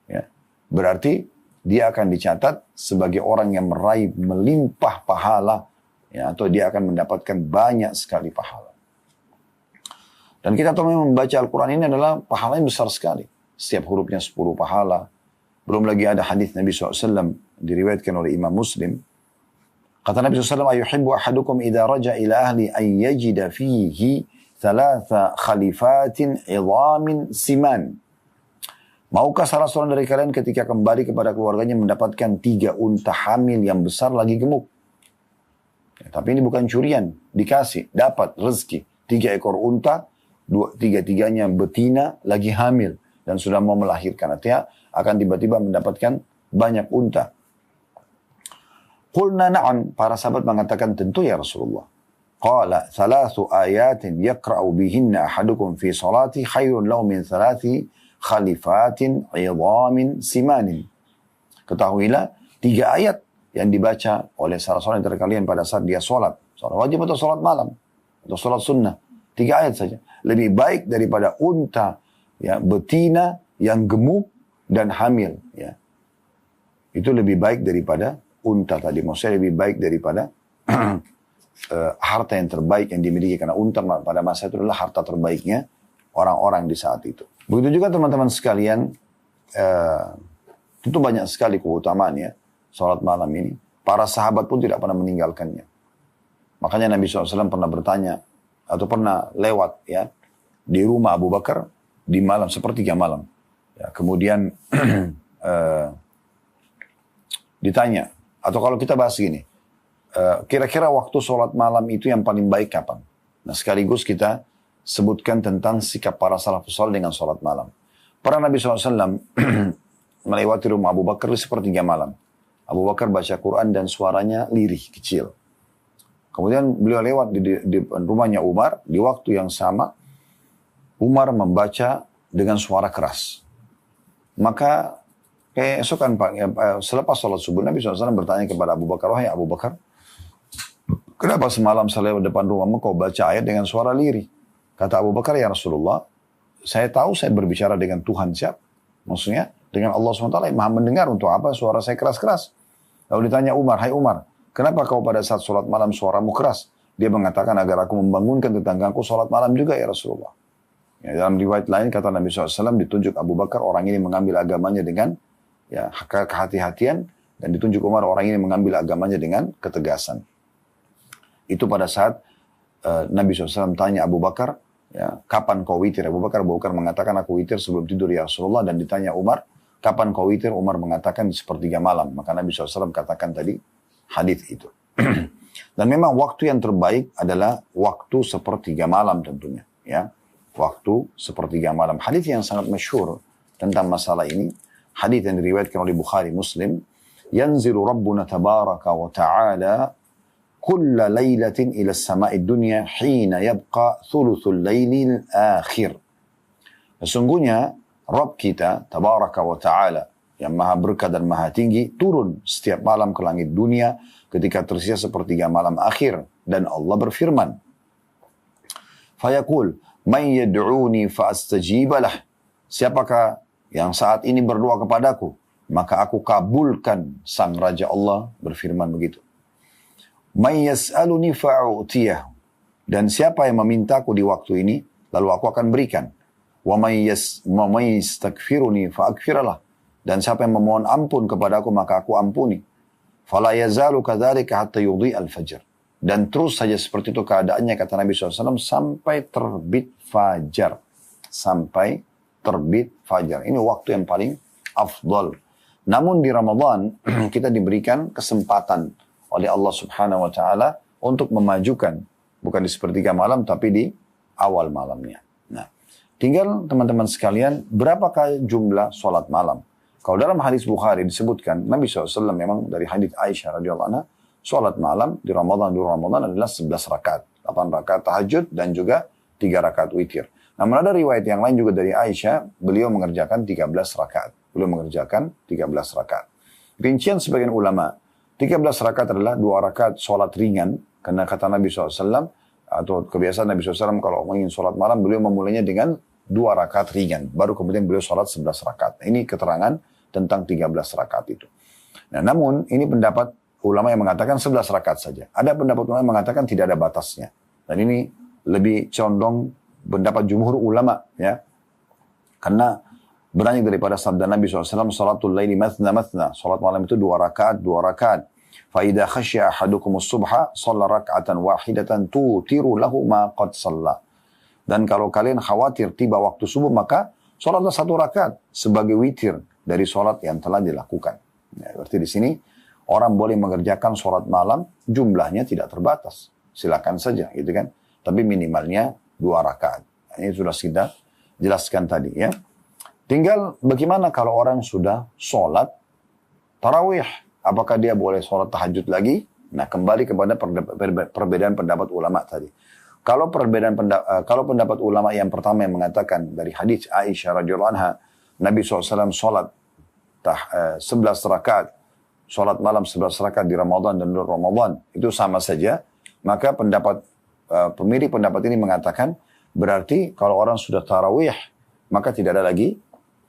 ya, berarti dia akan dicatat sebagai orang yang meraih melimpah pahala, ya, atau dia akan mendapatkan banyak sekali pahala. Dan kita tahu memang membaca Al-Quran ini adalah pahalanya besar sekali. Setiap hurufnya 10 pahala. Belum lagi ada hadis Nabi SAW diriwayatkan oleh Imam Muslim. Kata Nabi SAW, "Ayuhibbu ahadukum idha raja ila ahli an yajida fihi thalatha khalifatin idhamin siman." Maukah salah seorang dari kalian ketika kembali kepada keluarganya mendapatkan 3 unta hamil yang besar lagi gemuk? Ya, tapi ini bukan curian, dikasih, dapat rezeki. 3 ekor unta, 3-tiganya betina lagi hamil dan sudah mau melahirkan. Artinya akan tiba-tiba mendapatkan banyak unta. Qulna na'am, para sahabat mengatakan tentu ya Rasulullah. Qala thalathu ayatin yaqra'u bihinna ahadukum fi salati khairun lahu min thalathi khalifatin 'idhamin simanin. Ketahuilah 3 ayat yang dibaca oleh salah seorang antara kalian pada saat dia sholat. Sholat wajib atau sholat malam. Atau sholat sunnah. 3 ayat saja. Lebih baik daripada unta ya, betina yang gemuk dan hamil. Ya. Itu lebih baik daripada unta tadi. Maksudnya lebih baik daripada harta yang terbaik yang dimiliki. Karena unta pada masa itu adalah harta terbaiknya orang-orang di saat itu. Begitu juga teman-teman sekalian, tentu banyak sekali keutamaannya sholat malam ini. Para sahabat pun tidak pernah meninggalkannya. Makanya Nabi SAW pernah bertanya, atau pernah lewat ya di rumah Abu Bakar di malam, sepertiga malam. Ya, kemudian ditanya, atau kalau kita bahas gini, kira-kira waktu sholat malam itu yang paling baik kapan? Nah sekaligus kita sebutkan tentang sikap para salafus saleh dengan sholat malam. Para Nabi SAW melewati rumah Abu Bakar di sepertiga malam. Abu Bakar baca Quran dan suaranya lirih, kecil. Kemudian beliau lewat di rumahnya Umar, di waktu yang sama, Umar membaca dengan suara keras. Maka keesokan selepas sholat subuh, Nabi SAW bertanya kepada Abu Bakar, wahai Abu Bakar, kenapa semalam saya lewat depan rumahmu kau baca ayat dengan suara lirih? Kata Abu Bakar, ya Rasulullah, saya tahu saya berbicara dengan Tuhan siapa? Maksudnya dengan Allah SWT yang maha mendengar, untuk apa suara saya keras-keras? Lalu ditanya Umar, hai Umar, kenapa kau pada saat sholat malam suaramu keras? Dia mengatakan agar aku membangunkan tetanggaku sholat malam juga ya Rasulullah. Ya, dalam riwayat lain kata Nabi SAW ditunjuk Abu Bakar orang ini mengambil agamanya dengan ya kehati-hatian, dan ditunjuk Umar orang ini mengambil agamanya dengan ketegasan. Itu pada saat Nabi SAW tanya Abu Bakar, ya, kapan kau witir? Abu Bakar mengatakan aku witir sebelum tidur ya Rasulullah. Dan ditanya Umar, kapan kau witir? Umar mengatakan di sepertiga malam. Maka Nabi SAW katakan tadi hadis itu. Dan memang waktu yang terbaik adalah waktu sepertiga malam tentunya. Ya, waktu sepertiga malam. Hadis yang sangat masyhur tentang masalah ini, hadis yang diriwayatkan oleh Bukhari Muslim, yanzilu Rabbuna tabaraka wa ta'ala kulla laylatin ila as-sama'i dunya hina yabqa thuluthul laylil akhir. Sesungguhnya Rabb kita tabaraka wa ta'ala yang maha berkah dan maha tinggi turun setiap malam ke langit dunia ketika tersisa sepertiga malam akhir, dan Allah berfirman, fayaqul man yad'uni fa astajibalah. Siapakah yang saat ini berdoa kepadaku, maka aku kabulkan. Sang Raja Allah berfirman begitu. Man yas'aluni fa'u'tiyahu. Dan siapa yang memintaku di waktu ini, lalu aku akan berikan. Wa man yastakfiruni fa'akfiralah. Dan siapa yang memohon ampun kepadaku, maka aku ampuni. Fala yazalu kadzalika hatta yudhi'al fajr. Dan terus saja seperti itu keadaannya, kata Nabi SAW, sampai terbit fajar. Sampai terbit fajar. Ini waktu yang paling afdal. Namun di Ramadan, kita diberikan kesempatan oleh Allah Subhanahu wa Ta'ala untuk memajukan, bukan di sepertiga malam, tapi di awal malamnya. Nah, tinggal teman-teman sekalian, berapakah jumlah sholat malam? Kalau dalam hadis Bukhari disebutkan, Nabi SAW memang dari hadis Aisyah radhiyallahu anha, sholat malam di Ramadan adalah 11 rakaat. 8 rakaat tahajud dan juga 3 rakaat witir. Namun ada riwayat yang lain juga dari Aisyah, beliau mengerjakan 13 rakaat. Rincian sebagian ulama, 13 rakaat adalah 2 rakaat sholat ringan, karena kata Nabi SAW, atau kebiasaan Nabi SAW kalau ingin sholat malam, beliau memulainya dengan 2 rakaat ringan, baru kemudian beliau sholat 11 rakaat. Ini keterangan tentang 13 rakaat itu. Nah, namun ini pendapat ulama yang mengatakan 11 rakaat saja. Ada pendapat ulama yang mengatakan tidak ada batasnya. Dan ini lebih condong pendapat jumhur ulama, ya. Karena berani daripada sabda Nabi SAW, salatul laili mathna mathna. Salat malam itu 2 rakaat. Fa idza khasya ahadukumus subha shalla rak'atan wahidatan tutiru lahu ma qad shalla. Dan kalau kalian khawatir tiba waktu subuh, maka salatlah 1 rakaat sebagai witir dari salat yang telah dilakukan. Ya, berarti di sini orang boleh mengerjakan salat malam, jumlahnya tidak terbatas. Silakan saja, gitu kan. Tapi minimalnya 2 rakaat. Ini sudah kita jelaskan tadi, ya. Tinggal bagaimana kalau orang sudah sholat tarawih Apakah dia boleh sholat tahajud lagi? Nah, kembali kepada perbedaan pendapat ulama tadi. Kalau pendapat ulama yang pertama yang mengatakan dari hadis Aisyah radhiyallahu anha, Nabi SAW sholat 11 rakaat, sholat malam 11 rakaat di Ramadan dan luar Ramadan, itu sama saja. Maka pemilik pendapat ini mengatakan, berarti kalau orang sudah tarawih, maka tidak ada lagi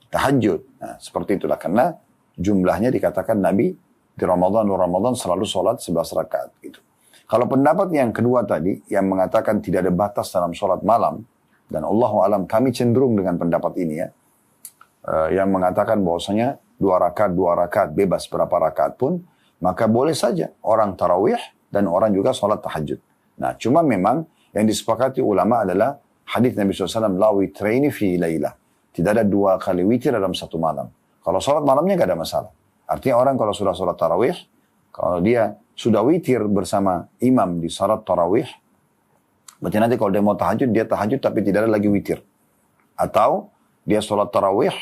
tahajud. Nah, seperti itulah, karena jumlahnya dikatakan Nabi di Ramadan, luar Ramadan selalu sholat 11 rakaat. Gitu. Kalau pendapat yang kedua tadi, yang mengatakan tidak ada batas dalam sholat malam, dan Allahu alam kami cenderung dengan pendapat ini ya, yang mengatakan bahwasanya 2 rakaat, bebas berapa rakaat pun, maka boleh saja orang tarawih dan orang juga sholat tahajud. Nah, cuma memang yang disepakati ulama adalah hadis Nabi SAW, la witraini fi lailah. Tidak ada 2 kali witir dalam satu malam. Kalau sholat malamnya gak ada masalah. Artinya orang kalau sudah sholat tarawih, kalau dia sudah witir bersama imam di salat tarawih, berarti nanti kalau dia mau tahajud, dia tahajud tapi tidak ada lagi witir. Atau dia sholat tarawih,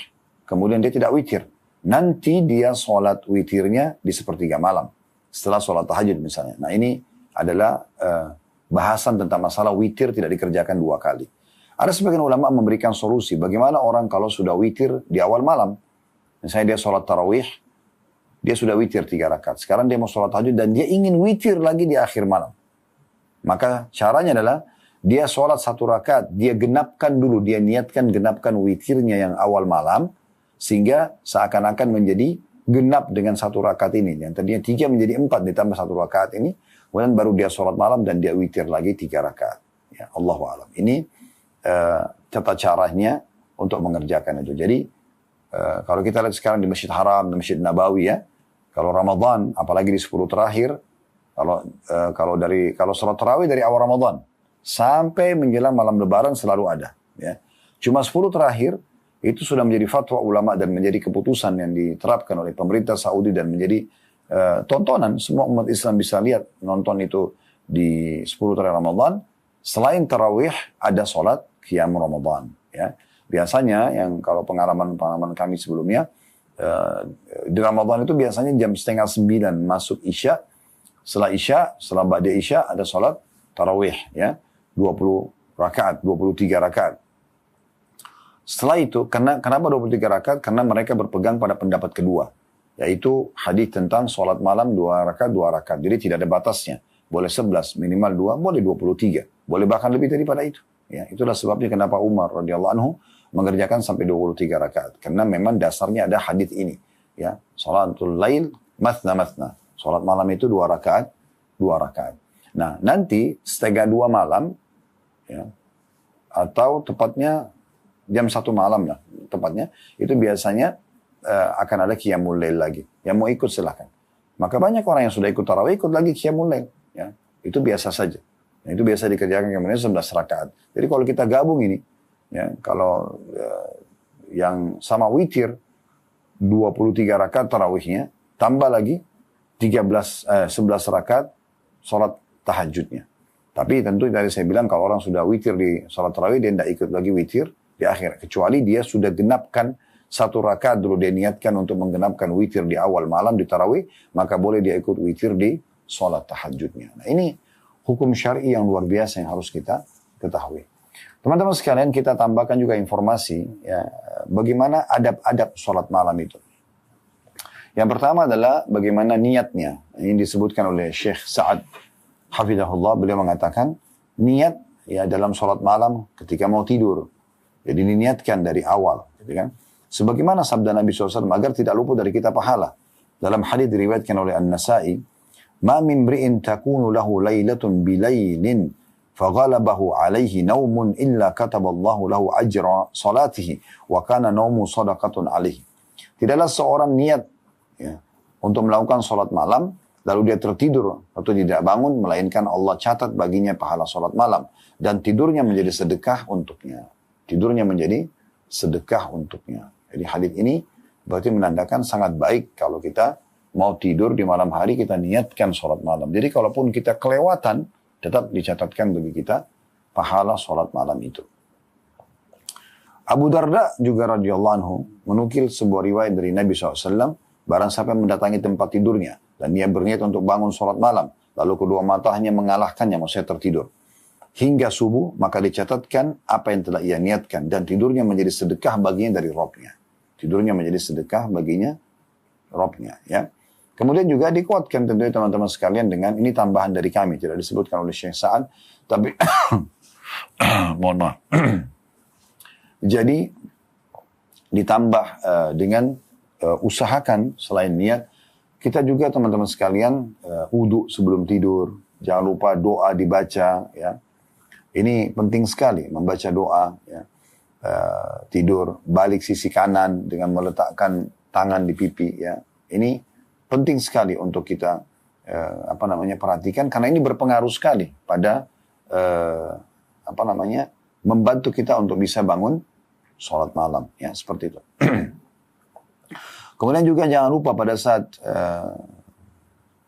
kemudian dia tidak witir. Nanti dia sholat witirnya di sepertiga malam. Setelah sholat tahajud misalnya. Nah ini adalah bahasan tentang masalah witir tidak dikerjakan 2 kali. Ada sebagian ulama memberikan solusi. Bagaimana orang kalau sudah witir di awal malam. Misalnya dia sholat tarawih, dia sudah witir 3 rakaat. Sekarang dia mau sholat tahajud dan dia ingin witir lagi di akhir malam. Maka caranya adalah dia sholat 1 rakaat, dia genapkan dulu, dia niatkan genapkan witirnya yang awal malam, sehingga seakan-akan menjadi genap dengan 1 rakaat ini. Yang tadinya 3 menjadi 4 ditambah 1 rakaat ini, kemudian baru dia sholat malam dan dia witir lagi 3 rakaat. Ya, Allahu a'lam. Ini tata caranya untuk mengerjakan itu. Jadi kalau kita lihat sekarang di Masjid Haram, di Masjid Nabawi ya, kalau Ramadan, apalagi di 10 terakhir, kalau sholat tarawih dari awal Ramadan sampai menjelang malam Lebaran selalu ada. Ya. Cuma 10 terakhir itu sudah menjadi fatwa ulama dan menjadi keputusan yang diterapkan oleh pemerintah Saudi dan menjadi tontonan. Semua umat Islam bisa lihat, nonton itu di 10 terakhir Ramadan. Selain tarawih ada sholat qiyam Ramadan. Ya. Biasanya yang kalau pengalaman kami sebelumnya, di Ramadan itu biasanya jam 8:30 masuk Isya. Setelah Ba'da Isya ada sholat tarawih ya, 20 rakaat, 23 rakaat. Setelah itu, kenapa 23 rakaat? Karena mereka berpegang pada pendapat kedua, yaitu hadis tentang sholat malam 2 rakaat. Jadi tidak ada batasnya. Boleh 11, minimal 2, boleh 23. Boleh bahkan lebih daripada itu. Ya, itulah sebabnya kenapa Umar radhiyallahu anhu mengerjakan sampai 23 rakaat. Karena memang dasarnya ada hadis ini. Ya, sholatul lail mathna. Sholat malam itu 2 rakaat. Nah, nanti setengah 2 malam, ya, atau tepatnya jam 1 malam lah, tepatnya, itu biasanya akan ada qiyamul lail lagi. Yang mau ikut silahkan. Maka banyak orang yang sudah ikut tarawih, ikut lagi qiyamul lail. Ya, itu biasa saja. Nah, itu biasa dikerjakan kemudian 11 rakaat. Jadi kalau kita gabung ini, ya, kalau yang sama witir 23 rakaat tarawihnya, tambah lagi 11 rakaat sholat tahajudnya. Tapi tentu tadi saya bilang kalau orang sudah witir di sholat tarawih, dia tidak ikut lagi witir di akhir. Kecuali dia sudah genapkan 1 rakaat dulu, dia niatkan untuk menggenapkan witir di awal malam di tarawih, maka boleh dia ikut witir di sholat tahajudnya. Nah ini hukum syar'i yang luar biasa yang harus kita ketahui. Teman-teman sekalian, kita tambahkan juga informasi ya, bagaimana adab-adab sholat malam itu. Yang pertama adalah bagaimana niatnya. Ini disebutkan oleh Syekh Sa'ad Hafidahullah. Beliau mengatakan niat ya dalam sholat malam ketika mau tidur. Jadi diniatkan dari awal. Gitu kan? Sebagaimana sabda Nabi SAW agar tidak luput dari kita pahala. Dalam hadis diriwayatkan oleh An-Nasai, "Ma min mri'in takunu lahu lailatun bilailin faghalabahu alaihi naumun illa kataballahu lahu ajra salatihi wa kana naumu sadaqatun alaihi." Tidaklah seorang niat ya, untuk melakukan sholat malam lalu dia tertidur atau tidak bangun, melainkan Allah catat baginya pahala sholat malam dan tidurnya menjadi sedekah untuknya. Tidurnya menjadi sedekah untuknya. Jadi hadis ini berarti menandakan sangat baik kalau kita mau tidur di malam hari kita niatkan sholat malam. Jadi kalaupun kita kelewatan, tetap dicatatkan bagi kita pahala sholat malam itu. Abu Darda juga radhiyallahu anhu menukil sebuah riwayat dari Nabi SAW. barang siapa yang mendatangi tempat tidurnya, dan dia berniat untuk bangun sholat malam, lalu kedua matanya mengalahkannya, maksudnya tertidur, hingga subuh, maka dicatatkan apa yang telah ia niatkan, dan tidurnya menjadi sedekah baginya dari Robnya. Tidurnya menjadi sedekah baginya Robnya, ya. Kemudian juga dikuatkan tentunya teman-teman sekalian dengan, ini tambahan dari kami, tidak disebutkan oleh Syekh Sa'ad, tapi mohon maaf. Jadi ditambah dengan usahakan selain niat, kita juga teman-teman sekalian wudu sebelum tidur, jangan lupa doa dibaca, ya. Ini penting sekali membaca doa, ya. Tidur balik sisi kanan dengan meletakkan tangan di pipi, ya. Ini penting sekali untuk kita perhatikan, karena ini berpengaruh sekali pada membantu kita untuk bisa bangun sholat malam, ya, seperti itu. Kemudian juga jangan lupa pada saat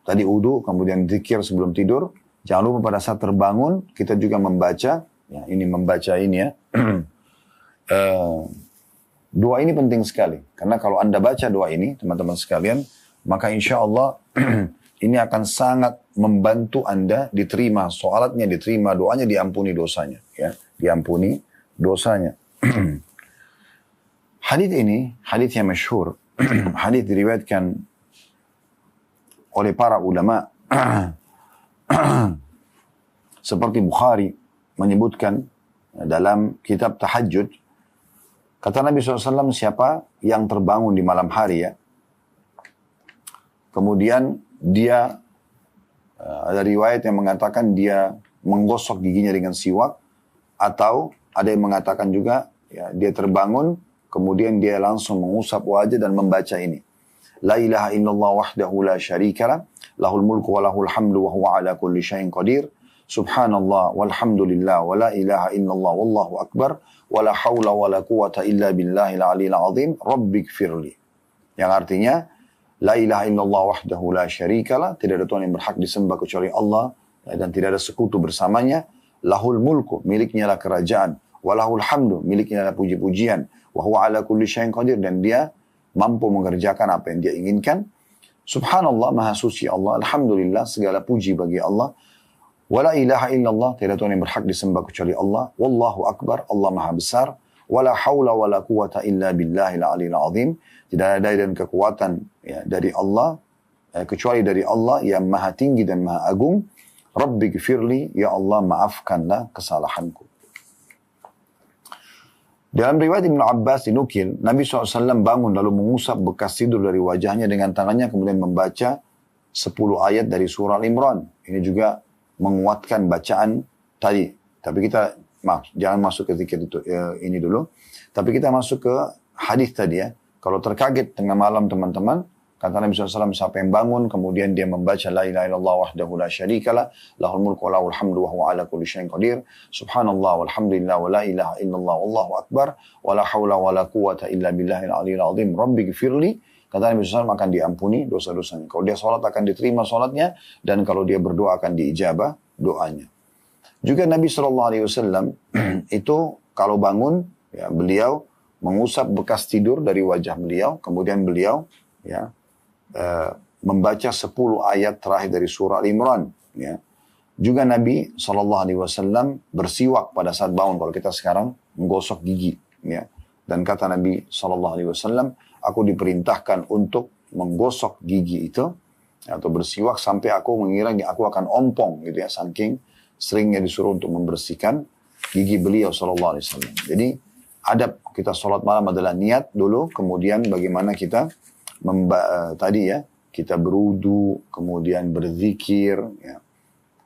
tadi wudu, kemudian zikir sebelum tidur, jangan lupa pada saat terbangun kita juga membaca, ya, ya. Doa ini penting sekali, karena kalau Anda baca doa ini, teman-teman sekalian, maka insya Allah ini akan sangat membantu Anda diterima sholatnya, diterima doanya, diampuni dosanya, ya, diampuni dosanya. Hadits ini, hadits yang masyhur, hadits diriwayatkan oleh para ulama, seperti Bukhari menyebutkan dalam kitab Tahajjud, kata Nabi SAW, siapa yang terbangun di malam hari, ya, kemudian dia, ada riwayat yang mengatakan dia menggosok giginya dengan siwak, atau ada yang mengatakan juga, ya, dia terbangun, kemudian dia langsung mengusap wajah dan membaca ini. La ilaha illallah wahdahu la syarikalah, lahul mulku wa lahul hamdu wa huwa ala kulli syai'in qadir. Subhanallah walhamdulillah wa la ilaha illallah wallahu akbar wa la hawla wa la quwata illa billahil aliyil azim rabbighfirli. Yang artinya, la ilaha illallah wahdahu la syarikalah, tidak ada Tuhan yang berhak disembah kecuali Allah, dan tidak ada sekutu bersamanya. Lahul mulku, miliknya lah kerajaan, walahul hamdu, miliknya lah puji-pujian, wa huwa ala kulli syai'in qadir, dan dia mampu mengerjakan apa yang dia inginkan. Subhanallah, maha suci Allah, alhamdulillah, segala puji bagi Allah. Wala ilaha illallah, tidak Tuhan yang berhak disembah kecuali Allah. Wallahu akbar, Allah maha besar. Wala hawla wala quwata illa billahil aliyil azim, tidak ada daya dan kekuatan, ya, dari Allah, kecuali dari Allah yang maha tinggi dan maha agung. Rabbighfirli, ya Allah maafkanlah kesalahanku. Dalam riwayat Ibnu Abbas dinukil, Nabi SAW bangun lalu mengusap bekas tidur dari wajahnya dengan tangannya, kemudian membaca 10 ayat dari surah Al-Imran. Ini juga menguatkan bacaan tadi. Tapi kita, jangan masuk ke zikir itu, ini dulu. Tapi kita masuk ke hadis tadi, ya. Kalau terkaget tengah malam teman-teman, kata Nabi SAW, siapa yang bangun, kemudian dia membaca la ilaha illallah wahdahu la syarikalah, lahul mulku wa lahul hamdu wa huwa ala kulli syai'in qadir, subhanallah walhamdulillah wa la ilaha illallah wallahu akbar, wa la hawla wa la quwata illa billahil aliyil azim, rabbighfirli, kata Nabi SAW, akan diampuni dosa-dosanya. Kalau dia sholat akan diterima sholatnya, dan kalau dia berdoa akan diijabah doanya. Juga Nabi SAW itu kalau bangun, ya, beliau mengusap bekas tidur dari wajah beliau, kemudian beliau, ya, membaca 10 ayat terakhir dari surah Al-Imran, ya. Juga Nabi SAW bersiwak pada saat bangun, kalau kita sekarang menggosok gigi, ya. Dan kata Nabi SAW, aku diperintahkan untuk menggosok gigi itu, atau bersiwak sampai aku mengira aku akan ompong, gitu, ya, saking seringnya disuruh untuk membersihkan gigi beliau SAW. Jadi adab kita sholat malam adalah niat dulu, kemudian bagaimana kita tadi, ya, kita berudu, kemudian berzikir, ya,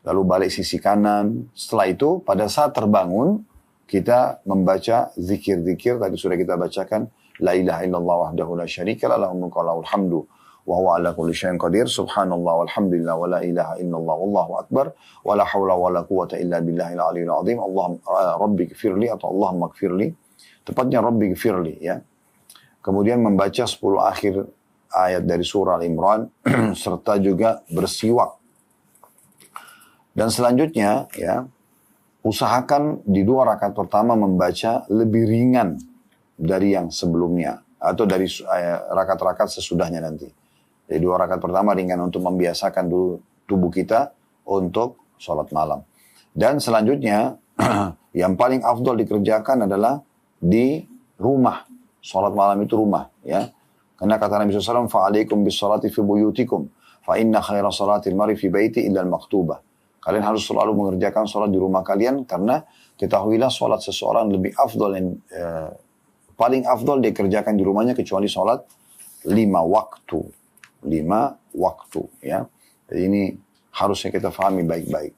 lalu balik sisi kanan. Setelah itu pada saat terbangun kita membaca zikir-zikir tadi sudah kita bacakan, la ilaha illallah wahdahu la syarikalah, lahul mulku wa lahul hamdu wa huwa ala kulli syai'in qadir, subhanallah walhamdulillah wa la ilaha illallah wallahu akbar, wa la hawla wa la quwata illa billahil aliyil azim, rabbighfirli, atau Allahumma gfirli, tepatnya rabbighfirli, ya. Kemudian membaca 10 akhir ayat dari surah Al-Imran serta juga bersiwak. Dan selanjutnya, ya, usahakan di 2 rakaat pertama membaca lebih ringan dari yang sebelumnya, atau dari rakaat-rakaat sesudahnya nanti. Jadi 2 rakaat pertama ringan untuk membiasakan dulu tubuh kita untuk sholat malam. Dan selanjutnya yang paling afdol dikerjakan adalah di rumah. Sholat malam itu rumah, ya. Karena kata Nabi SAW, fa'alaikum bis salati fi buyutikum, fa inna khaira salatil mari fi baiti illa al-maktubah. Kalian harus selalu mengerjakan sholat di rumah kalian, karena ketahuilah sholat seseorang lebih afdol, paling afdol dikerjakan di rumahnya kecuali sholat 5 waktu. 5 waktu, ya. Jadi ini harusnya kita fahami baik-baik.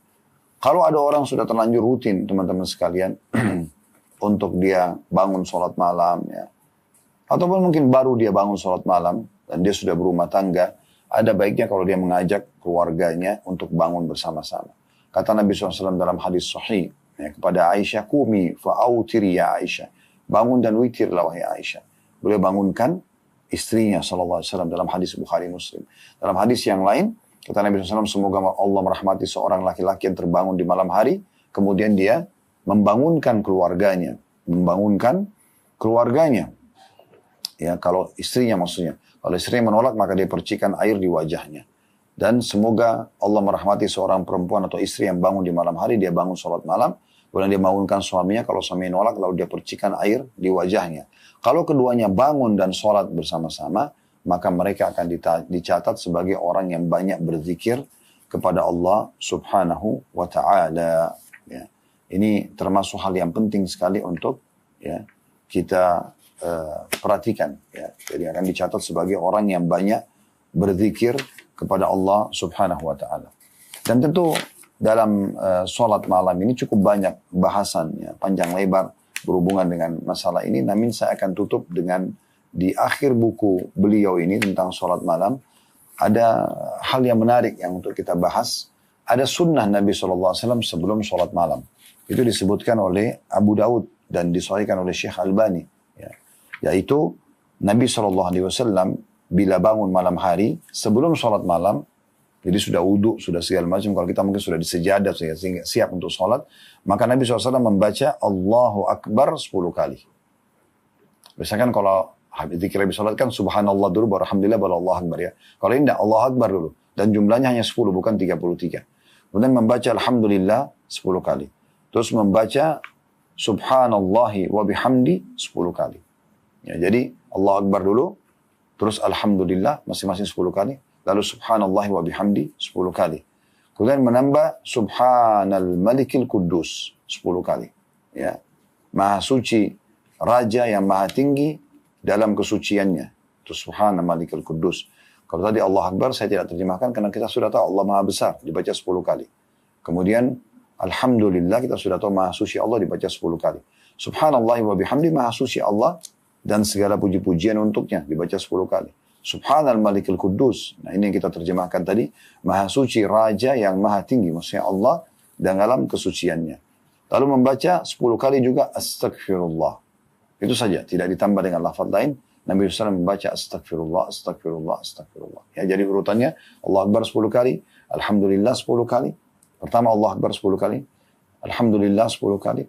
Kalau ada orang sudah terlanjur rutin, teman-teman sekalian, untuk dia bangun sholat malam, ya, ataupun mungkin baru dia bangun sholat malam, dan dia sudah berumah tangga, ada baiknya kalau dia mengajak keluarganya untuk bangun bersama-sama. Kata Nabi SAW dalam hadis sahih, ya, kepada Aisyah, Kumi fa'autiri ya Aisyah. Bangun dan witirlah wahai Aisyah. Beliau bangunkan istrinya SAW dalam hadis Bukhari Muslim. Dalam hadis yang lain, kata Nabi SAW, semoga Allah merahmati seorang laki-laki yang terbangun di malam hari, kemudian dia membangunkan keluarganya. Ya, kalau istrinya maksudnya. Kalau istrinya menolak, maka dia percikan air di wajahnya. Dan semoga Allah merahmati seorang perempuan atau istri yang bangun di malam hari, dia bangun sholat malam, kemudian dia bangunkan suaminya, kalau suaminya nolak, lalu dia percikan air di wajahnya. Kalau keduanya bangun dan sholat bersama-sama, maka mereka akan dicatat sebagai orang yang banyak berzikir kepada Allah subhanahu wa ta'ala. Ya. Ini termasuk hal yang penting sekali untuk, ya, kita perhatikan, ya. Jadi akan dicatat sebagai orang yang banyak berzikir kepada Allah subhanahu wa ta'ala. Dan tentu dalam sholat malam ini cukup banyak bahasan, ya, panjang lebar berhubungan dengan masalah ini. Namun saya akan tutup dengan di akhir buku beliau ini tentang sholat malam, ada hal yang menarik yang untuk kita bahas. Ada sunnah Nabi SAW sebelum sholat malam. Itu disebutkan oleh Abu Daud dan disahihkan oleh Syekh Albani. Yaitu Nabi SAW bila bangun malam hari sebelum sholat malam, jadi sudah wudhu, sudah segala macam, kalau kita mungkin sudah disejadah sehingga siap untuk sholat, maka Nabi SAW membaca Allahu Akbar 10 kali. Misalkan kalau zikir habis sholat kan subhanallah dulu, baru alhamdulillah, baru Allah Akbar, ya. Kalau ini tidak, Allah Akbar dulu. Dan jumlahnya hanya 10, bukan 33. Kemudian membaca alhamdulillah 10 kali. Terus membaca subhanallahi wa bihamdi 10 kali. Ya, jadi Allah Akbar dulu, terus alhamdulillah masing-masing 10 kali, lalu subhanallah wa bihamdi 10 kali. Kemudian menambah subhanal malikil kudus 10 kali. Ya. Maha suci, raja yang maha tinggi dalam kesuciannya. Itu subhanal malikil kudus. Kalau tadi Allah Akbar saya tidak terjemahkan karena kita sudah tahu Allah maha besar, dibaca 10 kali. Kemudian alhamdulillah kita sudah tahu maha suci Allah, dibaca 10 kali. Subhanallah wa bihamdi, maha suci Allah dan segala puji-pujian untuknya, dibaca 10 kali. Subhanal malikil kudus. Nah, ini yang kita terjemahkan tadi. Maha suci, raja yang maha tinggi. Maksudnya Allah dan dalam kesuciannya. Lalu membaca 10 kali juga astagfirullah. Itu saja, tidak ditambah dengan lafaz lain. Nabi SAW membaca astagfirullah, astagfirullah, astagfirullah. Ya, jadi urutannya Allah Akbar 10 kali, alhamdulillah 10 kali. Pertama Allah Akbar 10 kali, alhamdulillah 10 kali,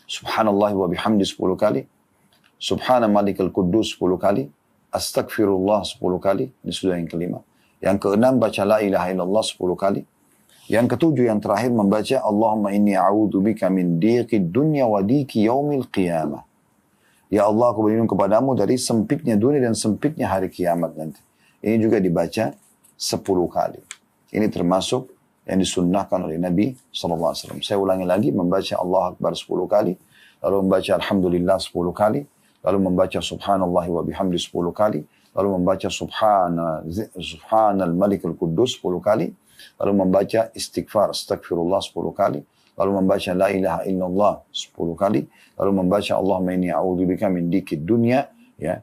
subhanallah wa bihamdi 10 kali, subhana malikal kudus 10 kali, astagfirullah 10 kali, ini sudah yang kelima. Yang keenam baca la ilaha illallah 10 kali. Yang ketujuh yang terakhir membaca Allahumma inni a'udzubika min diqid dunya wa diqi yaumil qiyamah. Ya Allah, aku berlindung kepadamu dari sempitnya dunia dan sempitnya hari kiamat nanti. Ini juga dibaca 10 kali. Ini termasuk yang disunnahkan oleh Nabi SAW. Saya ulangi lagi, membaca Allah Akbar 10 kali, lalu membaca Alhamdulillah 10 kali, lalu membaca Subhanallah wa bihamdi 10 kali, lalu membaca Subhanal Malikul Kudus 10 kali, lalu membaca istighfar, astagfirullah 10 kali, lalu membaca la ilaha illallah 10 kali, lalu membaca Allahumma inni a'udzubika min diqid dunya, ya,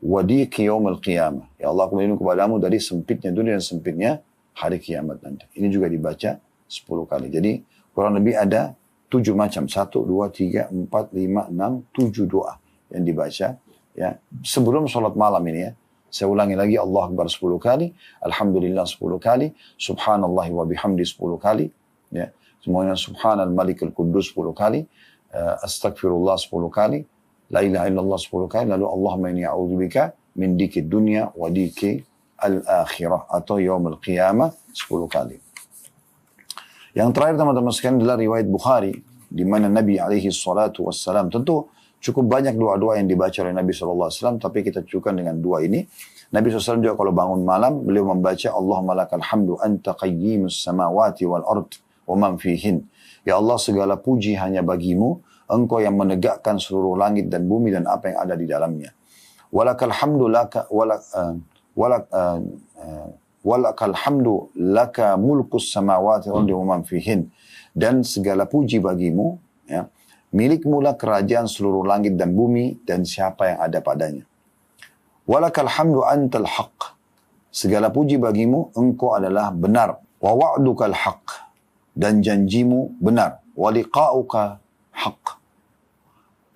wa diqi yaumil qiyamah. Ya Allah, aku berlindung kepadamu dari sempitnya dunia dan sempitnya hari kiamat nanti. Ini juga dibaca 10 kali. Jadi kurang lebih ada 7 macam. 1, 2, 3, 4, 5, 6, 7 doa yang dibaca, ya, sebelum sholat malam ini, ya. Saya ulangi lagi, Allah Akbar 10 kali, alhamdulillah 10 kali, subhanallah wa bihamdi 10 kali, ya. Semuanya subhanal malikul kudus 10 kali, astagfirullah 10 kali, La ilaha illallah 10 kali, lalu Allahumma inni a'udzubika min diki dunya wa diki al-akhirah atau yaumul qiyamah 10 kali. Yang terakhir teman-teman sekalian adalah riwayat Bukhari di mana Nabi alaihi salatu wassalam, tentu cukup banyak doa-doa yang dibaca oleh Nabi SAW, tapi kita cukupkan dengan dua ini. Nabi SAW juga kalau bangun malam, beliau membaca Allahumma lakal hamdu anta qayyimus samawati wal ard wa man fihin. Ya Allah, segala puji hanya bagimu, engkau yang menegakkan seluruh langit dan bumi dan apa yang ada di dalamnya. Walakal hamdu laka mulkus samawati wal ardi wa man fihin. Dan segala puji bagimu, ya, milikmu lah kerajaan seluruh langit dan bumi dan siapa yang ada padanya. Walakal hamdu antal haq. Segala puji bagimu, engkau adalah benar. Wa wa'dukal haq. Dan janjimu benar. Wa liqa'uka haq.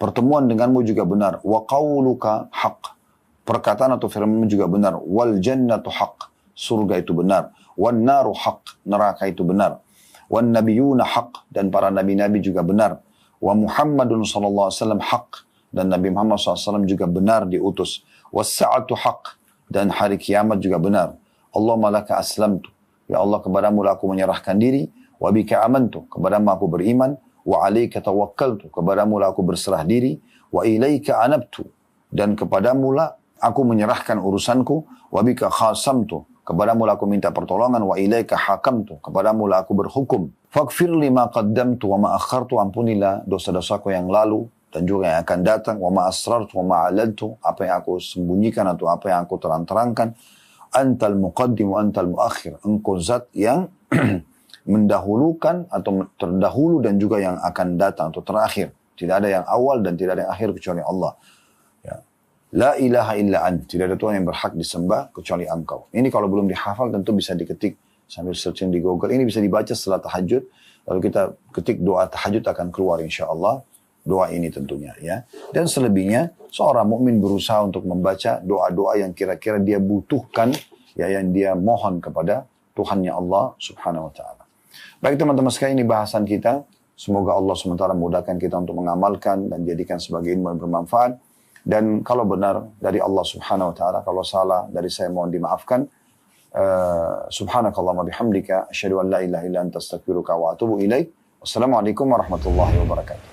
Pertemuan denganmu juga benar. Wa qawluka haq. Perkataan atau firmanmu juga benar. Wal jannatu haq. Surga itu benar. Wan naru haq. Neraka itu benar. Wan nabiyuna haq. Dan para nabi-nabi juga benar. Wa Muhammadun sallallahu alaihi wasallam haq. Dan Nabi Muhammad SAW juga benar diutus. Was sa'atu haq. Dan hari kiamat juga benar. Allahumma laka aslamtu. Ya Allah, kepadamu lah aku menyerahkan diri. Wa bika amantu. Kepadamu aku beriman. Wa alaika tawakkaltu, kepadamu lah aku berserah diri. Wa ilaika anabtu, dan kepadamu lah aku menyerahkan urusanku. Wa bika khasamtu, kepadamu lah aku minta pertolongan. Wa ilaika hakamtu, kepadamu lah aku berhukum. Faghfir lima qaddamtu wa ma akhartu, ampunilah dosa-dosaku yang lalu dan juga yang akan datang. Wa ma asrartu wa ma alantu, apa yang aku sembunyikan atau apa yang aku terang-terangkan. Antal muqaddim wa antal muakhir, engkau zat yang mendahulukan atau terdahulu dan juga yang akan datang atau terakhir. Tidak ada yang awal dan tidak ada yang akhir kecuali Allah. Ya. La ilaha illa ant. Tidak ada Tuhan yang berhak disembah kecuali engkau. Ini kalau belum dihafal tentu bisa diketik sambil searching di Google. Ini bisa dibaca setelah tahajud. Lalu kita ketik doa tahajud akan keluar insyaAllah. Doa ini tentunya. Ya. Dan selebihnya seorang mukmin berusaha untuk membaca doa-doa yang kira-kira dia butuhkan. Ya, yang dia mohon kepada Tuhannya Allah subhanahu wa ta'ala. Baik teman-teman sekalian, ini bahasan kita. Semoga Allah SWT memudahkan kita untuk mengamalkan dan jadikan sebagai ilmu yang bermanfaat. Dan kalau benar dari Allah Subhanahu Wa Taala, kalau salah dari saya mohon dimaafkan. Subhanakallahumma bihamdika, asyhadu an la ilaha illa anta astaghfiruka wa atubu ilaik. Wassalamualaikum warahmatullahi wabarakatuh.